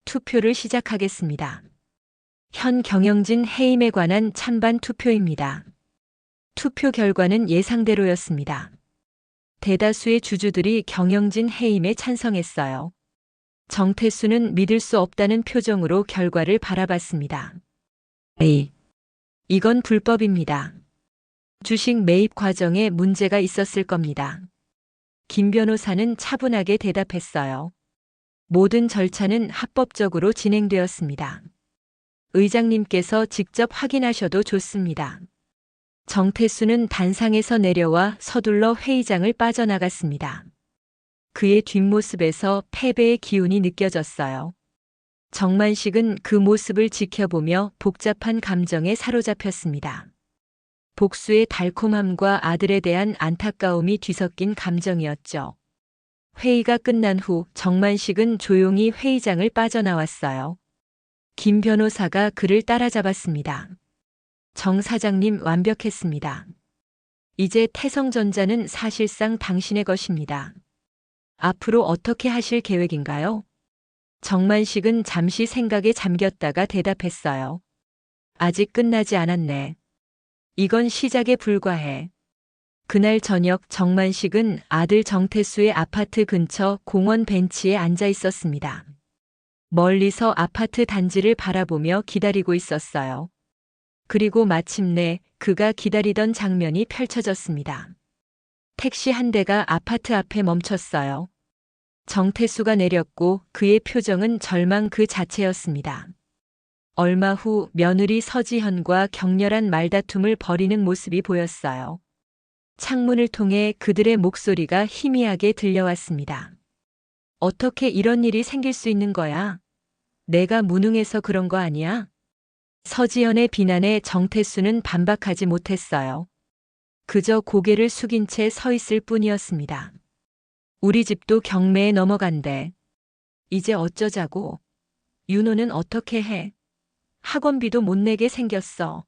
투표를 시작하겠습니다. 현 경영진 해임에 관한 찬반 투표입니다. 투표 결과는 예상대로였습니다. 대다수의 주주들이 경영진 해임에 찬성했어요. 정태수는 믿을 수 없다는 표정으로 결과를 바라봤습니다. 에이, 이건 불법입니다. 주식 매입 과정에 문제가 있었을 겁니다. 김 변호사는 차분하게 대답했어요. 모든 절차는 합법적으로 진행되었습니다. 의장님께서 직접 확인하셔도 좋습니다. 정태수는 단상에서 내려와 서둘러 회의장을 빠져나갔습니다. 그의 뒷모습에서 패배의 기운이 느껴졌어요. 정만식은 그 모습을 지켜보며 복잡한 감정에 사로잡혔습니다. 복수의 달콤함과 아들에 대한 안타까움이 뒤섞인 감정이었죠. 회의가 끝난 후 정만식은 조용히 회의장을 빠져나왔어요. 김 변호사가 그를 따라잡았습니다. 정 사장님, 완벽했습니다. 이제 태성전자는 사실상 당신의 것입니다. 앞으로 어떻게 하실 계획인가요? 정만식은 잠시 생각에 잠겼다가 대답했어요. 아직 끝나지 않았네. 이건 시작에 불과해. 그날 저녁 정만식은 아들 정태수의 아파트 근처 공원 벤치에 앉아 있었습니다. 멀리서 아파트 단지를 바라보며 기다리고 있었어요. 그리고 마침내 그가 기다리던 장면이 펼쳐졌습니다. 택시 한 대가 아파트 앞에 멈췄어요. 정태수가 내렸고 그의 표정은 절망 그 자체였습니다. 얼마 후 며느리 서지현과 격렬한 말다툼을 벌이는 모습이 보였어요. 창문을 통해 그들의 목소리가 희미하게 들려왔습니다. 어떻게 이런 일이 생길 수 있는 거야? 내가 무능해서 그런 거 아니야? 서지현의 비난에 정태수는 반박하지 못했어요. 그저 고개를 숙인 채 서 있을 뿐이었습니다. 우리 집도 경매에 넘어간대. 이제 어쩌자고? 윤호는 어떻게 해? 학원비도 못 내게 생겼어.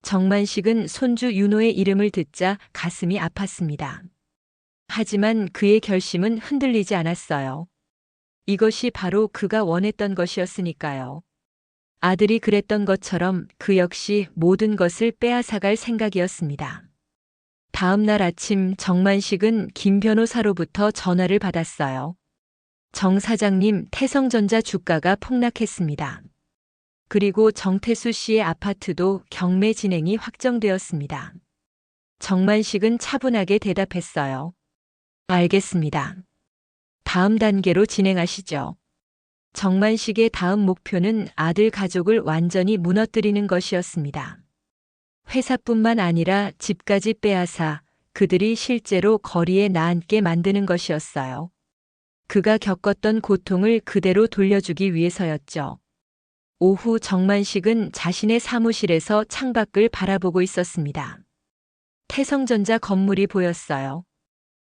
정만식은 손주 윤호의 이름을 듣자 가슴이 아팠습니다. 하지만 그의 결심은 흔들리지 않았어요. 이것이 바로 그가 원했던 것이었으니까요. 아들이 그랬던 것처럼 그 역시 모든 것을 빼앗아갈 생각이었습니다. 다음 날 아침 정만식은 김 변호사로부터 전화를 받았어요. 정 사장님, 태성전자 주가가 폭락했습니다. 그리고 정태수 씨의 아파트도 경매 진행이 확정되었습니다. 정만식은 차분하게 대답했어요. 알겠습니다. 다음 단계로 진행하시죠. 정만식의 다음 목표는 아들 가족을 완전히 무너뜨리는 것이었습니다. 회사뿐만 아니라 집까지 빼앗아 그들이 실제로 거리에 나앉게 만드는 것이었어요. 그가 겪었던 고통을 그대로 돌려주기 위해서였죠. 오후 정만식은 자신의 사무실에서 창밖을 바라보고 있었습니다. 태성전자 건물이 보였어요.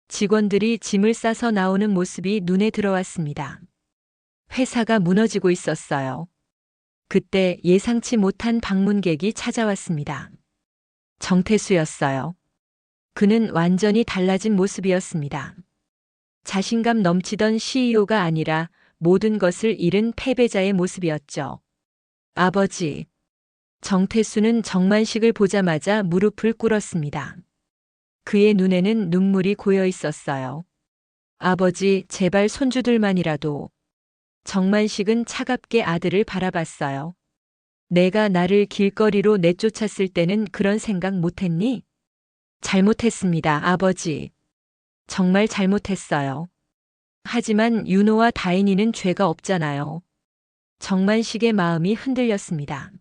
직원들이 짐을 싸서 나오는 모습이 눈에 들어왔습니다. 회사가 무너지고 있었어요. 그때 예상치 못한 방문객이 찾아왔습니다. 정태수였어요. 그는 완전히 달라진 모습이었습니다. 자신감 넘치던 CEO가 아니라 모든 것을 잃은 패배자의 모습이었죠. 아버지. 정태수는 정만식을 보자마자 무릎을 꿇었습니다. 그의 눈에는 눈물이 고여 있었어요. 아버지, 제발 손주들만이라도. 정만식은 차갑게 아들을 바라봤어요. 내가 나를 길거리로 내쫓았을 때는 그런 생각 못했니? 잘못했습니다, 아버지. 정말 잘못했어요. 하지만 윤호와 다인이는 죄가 없잖아요. 정만식의 마음이 흔들렸습니다.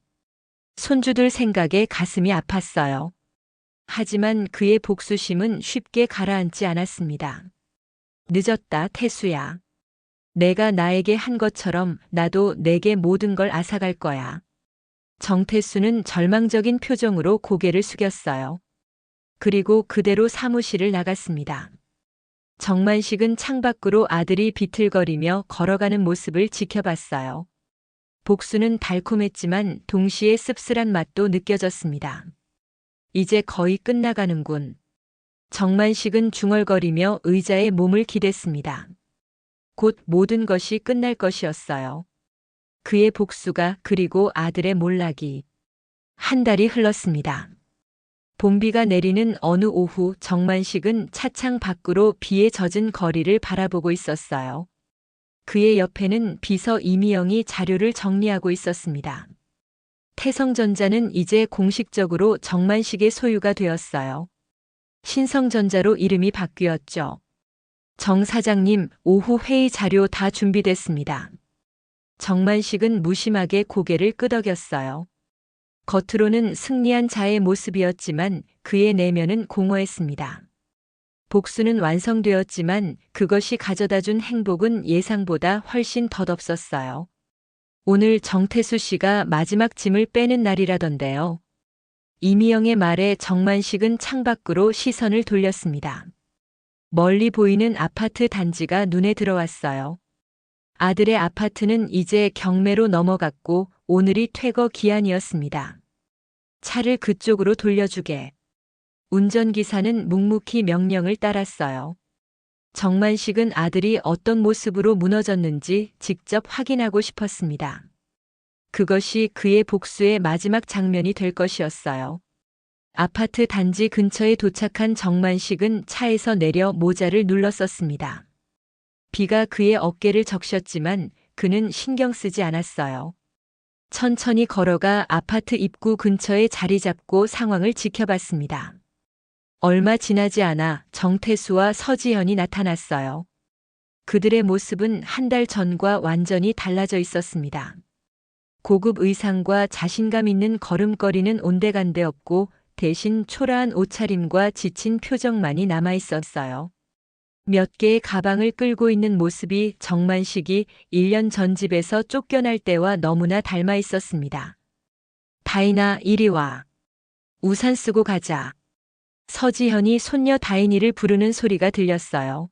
손주들 생각에 가슴이 아팠어요. 하지만 그의 복수심은 쉽게 가라앉지 않았습니다. 늦었다, 태수야. 내가 나에게 한 것처럼 나도 내게 모든 걸 앗아갈 거야. 정태수는 절망적인 표정으로 고개를 숙였어요. 그리고 그대로 사무실을 나갔습니다. 정만식은 창밖으로 아들이 비틀거리며 걸어가는 모습을 지켜봤어요. 복수는 달콤했지만 동시에 씁쓸한 맛도 느껴졌습니다. 이제 거의 끝나가는군. 정만식은 중얼거리며 의자에 몸을 기댔습니다. 곧 모든 것이 끝날 것이었어요. 그의 복수가, 그리고 아들의 몰락이. 한 달이 흘렀습니다. 봄비가 내리는 어느 오후 정만식은 차창 밖으로 비에 젖은 거리를 바라보고 있었어요. 그의 옆에는 비서 이미영이 자료를 정리하고 있었습니다. 태성전자는 이제 공식적으로 정만식의 소유가 되었어요. 신성전자로 이름이 바뀌었죠. 정 사장님, 오후 회의 자료 다 준비됐습니다. 정만식은 무심하게 고개를 끄덕였어요. 겉으로는 승리한 자의 모습이었지만 그의 내면은 공허했습니다. 복수는 완성되었지만 그것이 가져다준 행복은 예상보다 훨씬 덧없었어요. 오늘 정태수 씨가 마지막 짐을 빼는 날이라던데요. 이미영의 말에 정만식은 창밖으로 시선을 돌렸습니다. 멀리 보이는 아파트 단지가 눈에 들어왔어요. 아들의 아파트는 이제 경매로 넘어갔고 오늘이 퇴거 기한이었습니다. 차를 그쪽으로 돌려주게. 운전기사는 묵묵히 명령을 따랐어요. 정만식은 아들이 어떤 모습으로 무너졌는지 직접 확인하고 싶었습니다. 그것이 그의 복수의 마지막 장면이 될 것이었어요. 아파트 단지 근처에 도착한 정만식은 차에서 내려 모자를 눌렀었습니다. 비가 그의 어깨를 적셨지만 그는 신경 쓰지 않았어요. 천천히 걸어가 아파트 입구 근처에 자리 잡고 상황을 지켜봤습니다. 얼마 지나지 않아 정태수와 서지현이 나타났어요. 그들의 모습은 한 달 전과 완전히 달라져 있었습니다. 고급 의상과 자신감 있는 걸음걸이는 온데간데 없고 대신 초라한 옷차림과 지친 표정만이 남아 있었어요. 몇 개의 가방을 끌고 있는 모습이 정만식이 1년 전 집에서 쫓겨날 때와 너무나 닮아 있었습니다. 다인아, 이리 와. 우산 쓰고 가자. 서지현이 손녀 다인이를 부르는 소리가 들렸어요.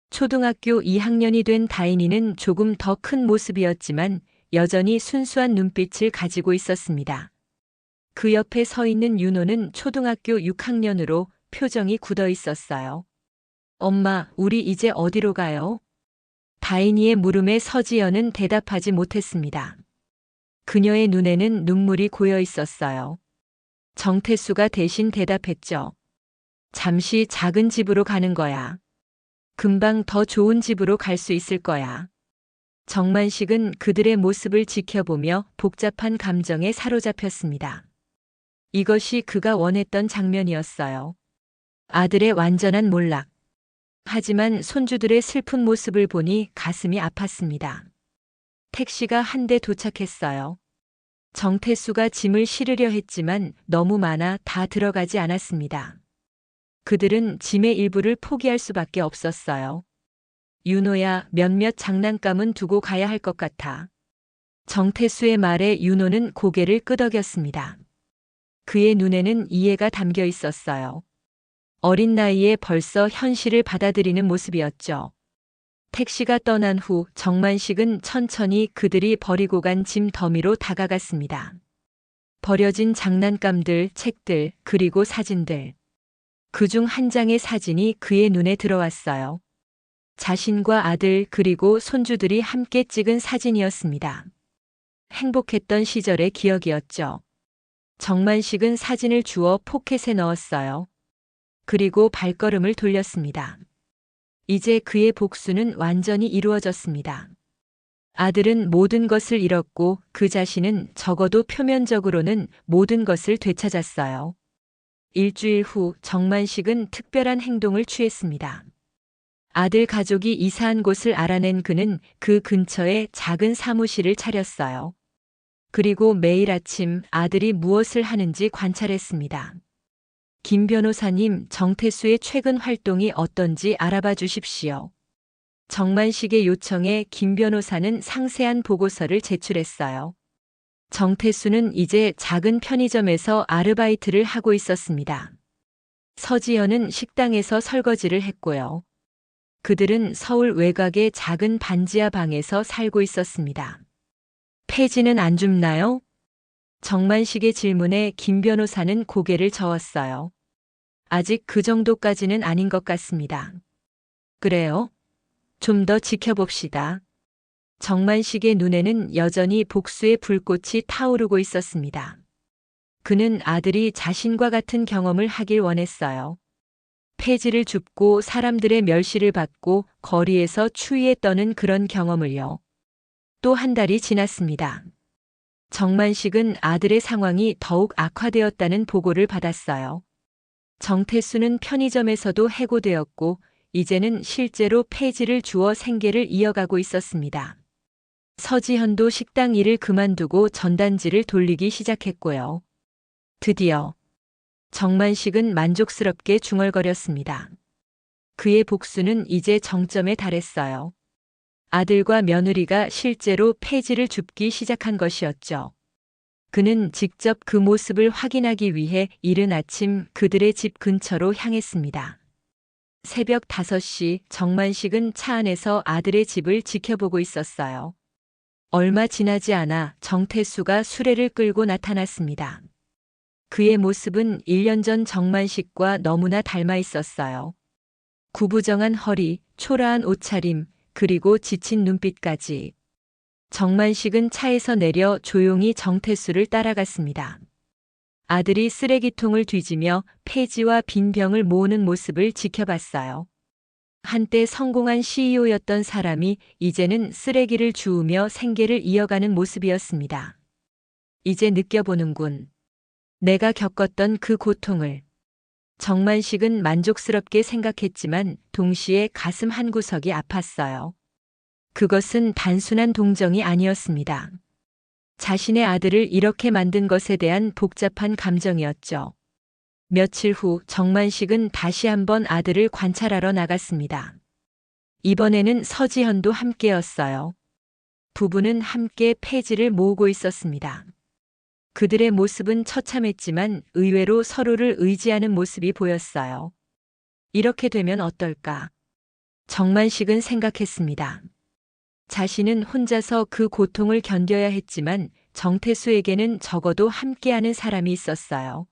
초등학교 2학년이 된 다인이는 조금 더 큰 모습이었지만 여전히 순수한 눈빛을 가지고 있었습니다. 그 옆에 서 있는 윤호는 초등학교 6학년으로 표정이 굳어 있었어요. 엄마, 우리 이제 어디로 가요? 다인이의 물음에 서지연은 대답하지 못했습니다. 그녀의 눈에는 눈물이 고여 있었어요. 정태수가 대신 대답했죠. 잠시 작은 집으로 가는 거야. 금방 더 좋은 집으로 갈 수 있을 거야. 정만식은 그들의 모습을 지켜보며 복잡한 감정에 사로잡혔습니다. 이것이 그가 원했던 장면이었어요. 아들의 완전한 몰락. 하지만 손주들의 슬픈 모습을 보니 가슴이 아팠습니다. 택시가 한 대 도착했어요. 정태수가 짐을 실으려 했지만 너무 많아 다 들어가지 않았습니다. 그들은 짐의 일부를 포기할 수밖에 없었어요. 윤호야, 몇몇 장난감은 두고 가야 할 것 같아. 정태수의 말에 윤호는 고개를 끄덕였습니다. 그의 눈에는 이해가 담겨 있었어요. 어린 나이에 벌써 현실을 받아들이는 모습이었죠. 택시가 떠난 후 정만식은 천천히 그들이 버리고 간 짐 더미로 다가갔습니다. 버려진 장난감들, 책들, 그리고 사진들. 그중 한 장의 사진이 그의 눈에 들어왔어요. 자신과 아들 그리고 손주들이 함께 찍은 사진이었습니다. 행복했던 시절의 기억이었죠. 정만식은 사진을 주워 포켓에 넣었어요. 그리고 발걸음을 돌렸습니다. 이제 그의 복수는 완전히 이루어졌습니다. 아들은 모든 것을 잃었고 그 자신은 적어도 표면적으로는 모든 것을 되찾았어요. 일주일 후 정만식은 특별한 행동을 취했습니다. 아들 가족이 이사한 곳을 알아낸 그는 그 근처에 작은 사무실을 차렸어요. 그리고 매일 아침 아들이 무엇을 하는지 관찰했습니다. 김 변호사님, 정태수의 최근 활동이 어떤지 알아봐 주십시오. 정만식의 요청에 김 변호사는 상세한 보고서를 제출했어요. 정태수는 이제 작은 편의점에서 아르바이트를 하고 있었습니다. 서지연은 식당에서 설거지를 했고요. 그들은 서울 외곽의 작은 반지하 방에서 살고 있었습니다. 폐지는 안 줍나요? 정만식의 질문에 김 변호사는 고개를 저었어요. 아직 그 정도까지는 아닌 것 같습니다. 그래요? 좀 더 지켜봅시다. 정만식의 눈에는 여전히 복수의 불꽃이 타오르고 있었습니다. 그는 아들이 자신과 같은 경험을 하길 원했어요. 폐지를 줍고 사람들의 멸시를 받고 거리에서 추위에 떠는 그런 경험을요. 또 한 달이 지났습니다. 정만식은 아들의 상황이 더욱 악화되었다는 보고를 받았어요. 정태수는 편의점에서도 해고되었고 이제는 실제로 폐지를 주어 생계를 이어가고 있었습니다. 서지현도 식당 일을 그만두고 전단지를 돌리기 시작했고요. 드디어 정만식은 만족스럽게 중얼거렸습니다. 그의 복수는 이제 정점에 달했어요. 아들과 며느리가 실제로 폐지를 줍기 시작한 것이었죠. 그는 직접 그 모습을 확인하기 위해 이른 아침 그들의 집 근처로 향했습니다. 새벽 5시 정만식은 차 안에서 아들의 집을 지켜보고 있었어요. 얼마 지나지 않아 정태수가 수레를 끌고 나타났습니다. 그의 모습은 1년 전 정만식과 너무나 닮아 있었어요. 구부정한 허리, 초라한 옷차림, 그리고 지친 눈빛까지. 정만식은 차에서 내려 조용히 정태수를 따라갔습니다. 아들이 쓰레기통을 뒤지며 폐지와 빈 병을 모으는 모습을 지켜봤어요. 한때 성공한 CEO였던 사람이 이제는 쓰레기를 주우며 생계를 이어가는 모습이었습니다. 이제 느껴보는군. 내가 겪었던 그 고통을. 정만식은 만족스럽게 생각했지만 동시에 가슴 한구석이 아팠어요. 그것은 단순한 동정이 아니었습니다. 자신의 아들을 이렇게 만든 것에 대한 복잡한 감정이었죠. 며칠 후 정만식은 다시 한번 아들을 관찰하러 나갔습니다. 이번에는 서지현도 함께였어요. 부부는 함께 폐지를 모으고 있었습니다. 그들의 모습은 처참했지만 의외로 서로를 의지하는 모습이 보였어요. 이렇게 되면 어떨까? 정만식은 생각했습니다. 자신은 혼자서 그 고통을 견뎌야 했지만 정태수에게는 적어도 함께하는 사람이 있었어요.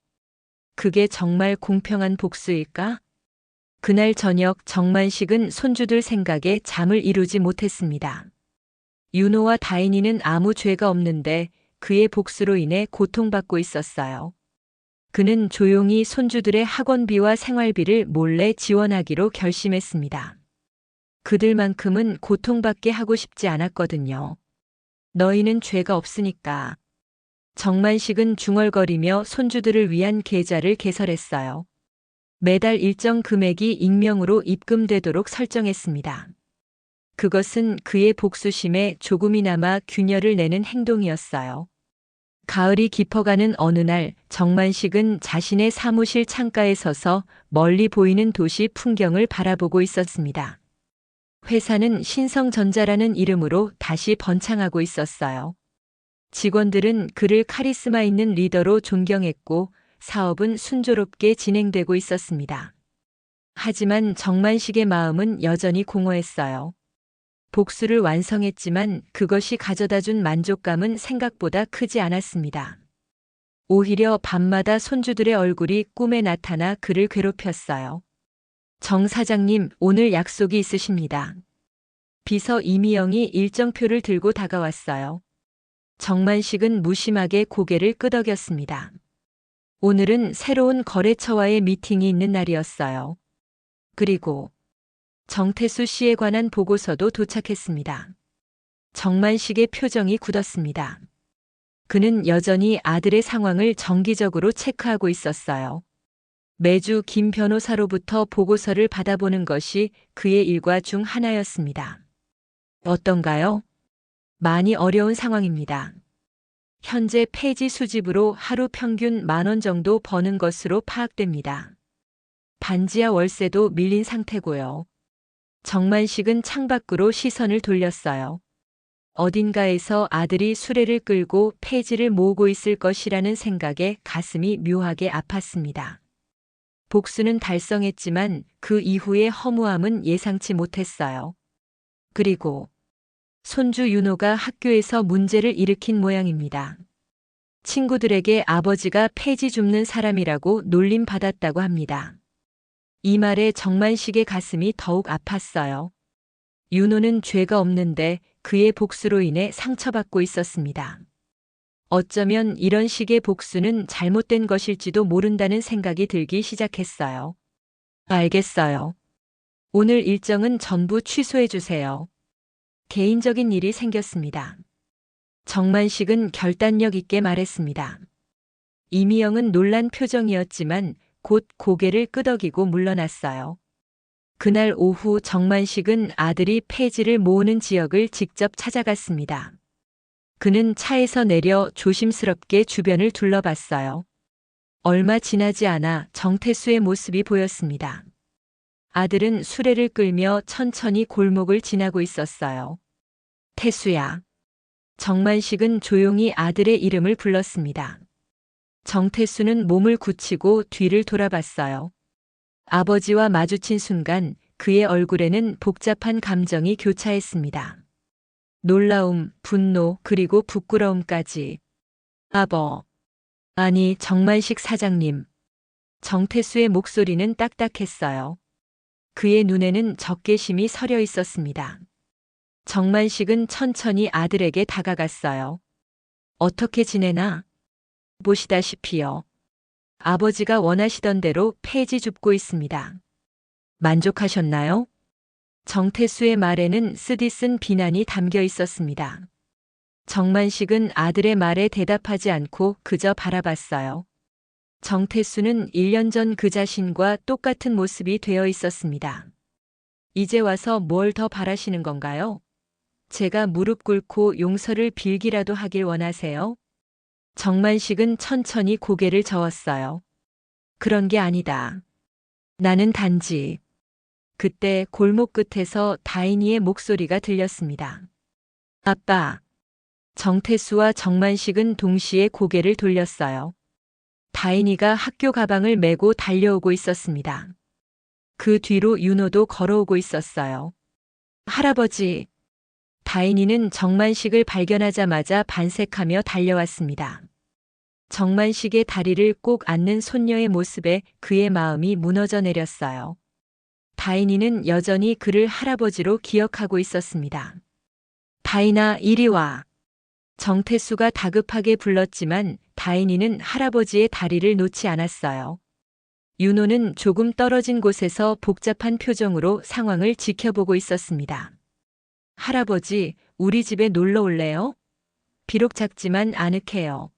그게 정말 공평한 복수일까? 그날 저녁 정만식은 손주들 생각에 잠을 이루지 못했습니다. 윤호와 다인이는 아무 죄가 없는데 그의 복수로 인해 고통받고 있었어요. 그는 조용히 손주들의 학원비와 생활비를 몰래 지원하기로 결심했습니다. 그들만큼은 고통받게 하고 싶지 않았거든요. 너희는 죄가 없으니까. 정만식은 중얼거리며 손주들을 위한 계좌를 개설했어요. 매달 일정 금액이 익명으로 입금되도록 설정했습니다. 그것은 그의 복수심에 조금이나마 균열을 내는 행동이었어요. 가을이 깊어가는 어느 날 정만식은 자신의 사무실 창가에 서서 멀리 보이는 도시 풍경을 바라보고 있었습니다. 회사는 신성전자라는 이름으로 다시 번창하고 있었어요. 직원들은 그를 카리스마 있는 리더로 존경했고 사업은 순조롭게 진행되고 있었습니다. 하지만 정만식의 마음은 여전히 공허했어요. 복수를 완성했지만 그것이 가져다준 만족감은 생각보다 크지 않았습니다. 오히려 밤마다 손주들의 얼굴이 꿈에 나타나 그를 괴롭혔어요. 정 사장님, 오늘 약속이 있으십니다. 비서 이미영이 일정표를 들고 다가왔어요. 정만식은 무심하게 고개를 끄덕였습니다. 오늘은 새로운 거래처와의 미팅이 있는 날이었어요. 그리고 정태수 씨에 관한 보고서도 도착했습니다. 정만식의 표정이 굳었습니다. 그는 여전히 아들의 상황을 정기적으로 체크하고 있었어요. 매주 김 변호사로부터 보고서를 받아보는 것이 그의 일과 중 하나였습니다. 어떤가요? 많이 어려운 상황입니다. 현재 폐지 수집으로 하루 평균 10,000원 정도 버는 것으로 파악됩니다. 반지하 월세도 밀린 상태고요. 정만식은 창밖으로 시선을 돌렸어요. 어딘가에서 아들이 수레를 끌고 폐지를 모으고 있을 것이라는 생각에 가슴이 묘하게 아팠습니다. 복수는 달성했지만 그 이후의 허무함은 예상치 못했어요. 그리고 손주 윤호가 학교에서 문제를 일으킨 모양입니다. 친구들에게 아버지가 폐지 줍는 사람이라고 놀림받았다고 합니다. 이 말에 정만식의 가슴이 더욱 아팠어요. 윤호는 죄가 없는데 그의 복수로 인해 상처받고 있었습니다. 어쩌면 이런 식의 복수는 잘못된 것일지도 모른다는 생각이 들기 시작했어요. 알겠어요. 오늘 일정은 전부 취소해 주세요. 개인적인 일이 생겼습니다. 정만식은 결단력 있게 말했습니다. 이미영은 놀란 표정이었지만 곧 고개를 끄덕이고 물러났어요. 그날 오후 정만식은 아들이 폐지를 모으는 지역을 직접 찾아갔습니다. 그는 차에서 내려 조심스럽게 주변을 둘러봤어요. 얼마 지나지 않아 정태수의 모습이 보였습니다. 아들은 수레를 끌며 천천히 골목을 지나고 있었어요. 태수야. 정만식은 조용히 아들의 이름을 불렀습니다. 정태수는 몸을 굳히고 뒤를 돌아봤어요. 아버지와 마주친 순간 그의 얼굴에는 복잡한 감정이 교차했습니다. 놀라움, 분노, 그리고 부끄러움까지. 아니, 정만식 사장님. 정태수의 목소리는 딱딱했어요. 그의 눈에는 적개심이 서려 있었습니다. 정만식은 천천히 아들에게 다가갔어요. 어떻게 지내나? 보시다시피요. 아버지가 원하시던 대로 폐지 줍고 있습니다. 만족하셨나요? 정태수의 말에는 쓰디쓴 비난이 담겨 있었습니다. 정만식은 아들의 말에 대답하지 않고 그저 바라봤어요. 정태수는 1년 전 그 자신과 똑같은 모습이 되어 있었습니다. 이제 와서 뭘 더 바라시는 건가요? 제가 무릎 꿇고 용서를 빌기라도 하길 원하세요? 정만식은 천천히 고개를 저었어요. 그런 게 아니다. 나는 단지. 그때 골목 끝에서 다인이의 목소리가 들렸습니다. 아빠. 정태수와 정만식은 동시에 고개를 돌렸어요. 다인이가 학교 가방을 메고 달려오고 있었습니다. 그 뒤로 윤호도 걸어오고 있었어요. 할아버지. 다인이는 정만식을 발견하자마자 반색하며 달려왔습니다. 정만식의 다리를 꼭 안는 손녀의 모습에 그의 마음이 무너져 내렸어요. 다인이는 여전히 그를 할아버지로 기억하고 있었습니다. 다인아, 이리 와. 정태수가 다급하게 불렀지만 다인이는 할아버지의 다리를 놓지 않았어요. 윤호는 조금 떨어진 곳에서 복잡한 표정으로 상황을 지켜보고 있었습니다. 할아버지, 우리 집에 놀러 올래요? 비록 작지만 아늑해요.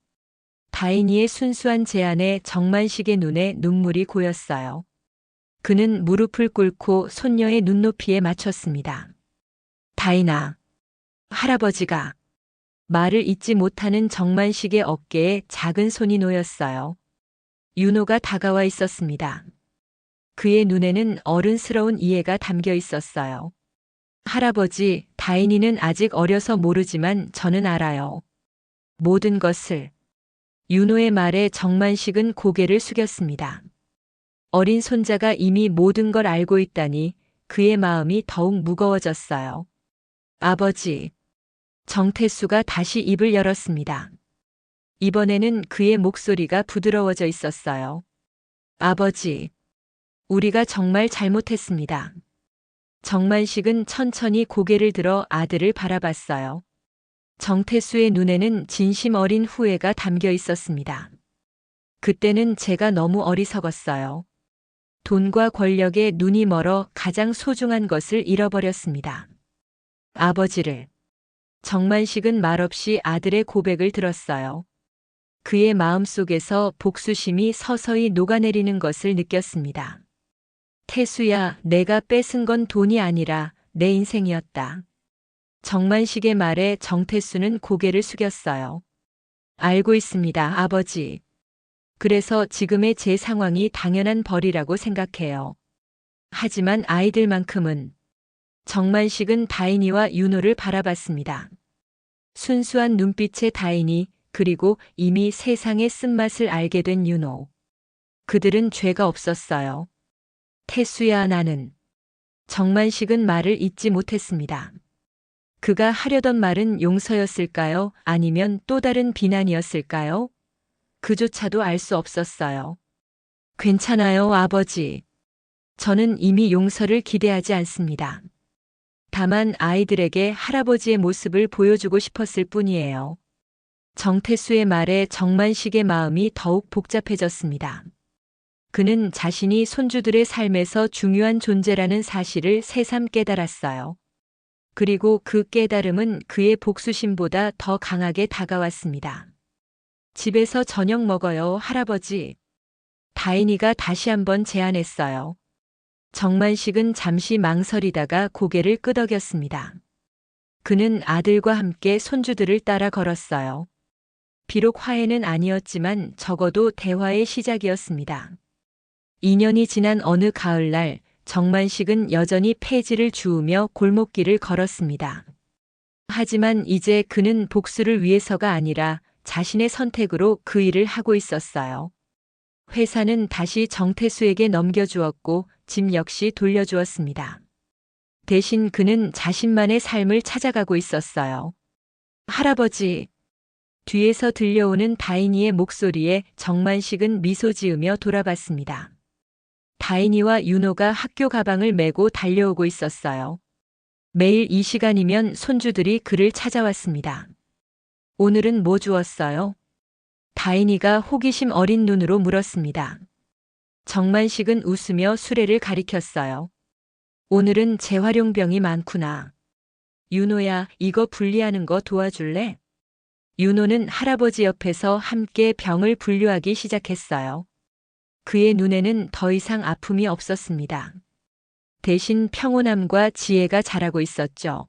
다인이의 순수한 제안에 정만식의 눈에 눈물이 고였어요. 그는 무릎을 꿇고 손녀의 눈높이에 맞췄습니다. 다인아. 할아버지가. 말을 잇지 못하는 정만식의 어깨에 작은 손이 놓였어요. 윤호가 다가와 있었습니다. 그의 눈에는 어른스러운 이해가 담겨 있었어요. 할아버지, 다인이는 아직 어려서 모르지만 저는 알아요. 모든 것을. 윤호의 말에 정만식은 고개를 숙였습니다. 어린 손자가 이미 모든 걸 알고 있다니 그의 마음이 더욱 무거워졌어요. 아버지. 정태수가 다시 입을 열었습니다. 이번에는 그의 목소리가 부드러워져 있었어요. 아버지. 우리가 정말 잘못했습니다. 정만식은 천천히 고개를 들어 아들을 바라봤어요. 정태수의 눈에는 진심 어린 후회가 담겨 있었습니다. 그때는 제가 너무 어리석었어요. 돈과 권력에 눈이 멀어 가장 소중한 것을 잃어버렸습니다. 아버지를. 정만식은 말없이 아들의 고백을 들었어요. 그의 마음속에서 복수심이 서서히 녹아내리는 것을 느꼈습니다. 태수야, 내가 뺏은 건 돈이 아니라 내 인생이었다. 정만식의 말에 정태수는 고개를 숙였어요. 알고 있습니다, 아버지. 그래서 지금의 제 상황이 당연한 벌이라고 생각해요. 하지만 아이들만큼은. 정만식은 다인이와 윤호를 바라봤습니다. 순수한 눈빛의 다인이, 그리고 이미 세상의 쓴맛을 알게 된 윤호. 그들은 죄가 없었어요. 태수야, 나는. 정만식은 말을 잇지 못했습니다. 그가 하려던 말은 용서였을까요? 아니면 또 다른 비난이었을까요? 그조차도 알 수 없었어요. 괜찮아요, 아버지. 저는 이미 용서를 기대하지 않습니다. 다만 아이들에게 할아버지의 모습을 보여주고 싶었을 뿐이에요. 정태수의 말에 정만식의 마음이 더욱 복잡해졌습니다. 그는 자신이 손주들의 삶에서 중요한 존재라는 사실을 새삼 깨달았어요. 그리고 그 깨달음은 그의 복수심보다 더 강하게 다가왔습니다. 집에서 저녁 먹어요, 할아버지. 다인이가 다시 한번 제안했어요. 정만식은 잠시 망설이다가 고개를 끄덕였습니다. 그는 아들과 함께 손주들을 따라 걸었어요. 비록 화해는 아니었지만 적어도 대화의 시작이었습니다. 2년이 지난 어느 가을날 정만식은 여전히 폐지를 주우며 골목길을 걸었습니다. 하지만 이제 그는 복수를 위해서가 아니라 자신의 선택으로 그 일을 하고 있었어요. 회사는 다시 정태수에게 넘겨주었고 집 역시 돌려주었습니다. 대신 그는 자신만의 삶을 찾아가고 있었어요. 할아버지. 뒤에서 들려오는 다인이의 목소리에 정만식은 미소 지으며 돌아봤습니다. 다인이와 윤호가 학교 가방을 메고 달려오고 있었어요. 매일 이 시간이면 손주들이 그를 찾아왔습니다. 오늘은 뭐 주었어요? 다인이가 호기심 어린 눈으로 물었습니다. 정만식은 웃으며 수레를 가리켰어요. 오늘은 재활용병이 많구나. 윤호야, 이거 분리하는 거 도와줄래? 윤호는 할아버지 옆에서 함께 병을 분류하기 시작했어요. 그의 눈에는 더 이상 아픔이 없었습니다. 대신 평온함과 지혜가 자라고 있었죠.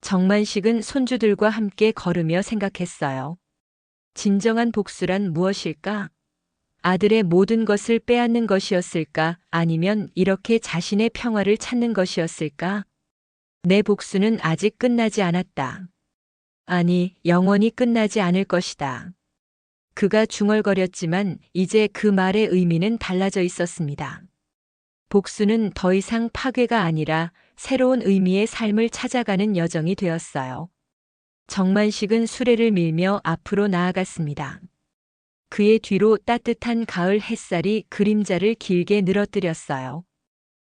정만식은 손주들과 함께 걸으며 생각했어요. 진정한 복수란 무엇일까? 아들의 모든 것을 빼앗는 것이었을까? 아니면 이렇게 자신의 평화를 찾는 것이었을까? 내 복수는 아직 끝나지 않았다. 아니, 영원히 끝나지 않을 것이다. 그가 중얼거렸지만 이제 그 말의 의미는 달라져 있었습니다. 복수는 더 이상 파괴가 아니라 새로운 의미의 삶을 찾아가는 여정이 되었어요. 정만식은 수레를 밀며 앞으로 나아갔습니다. 그의 뒤로 따뜻한 가을 햇살이 그림자를 길게 늘어뜨렸어요.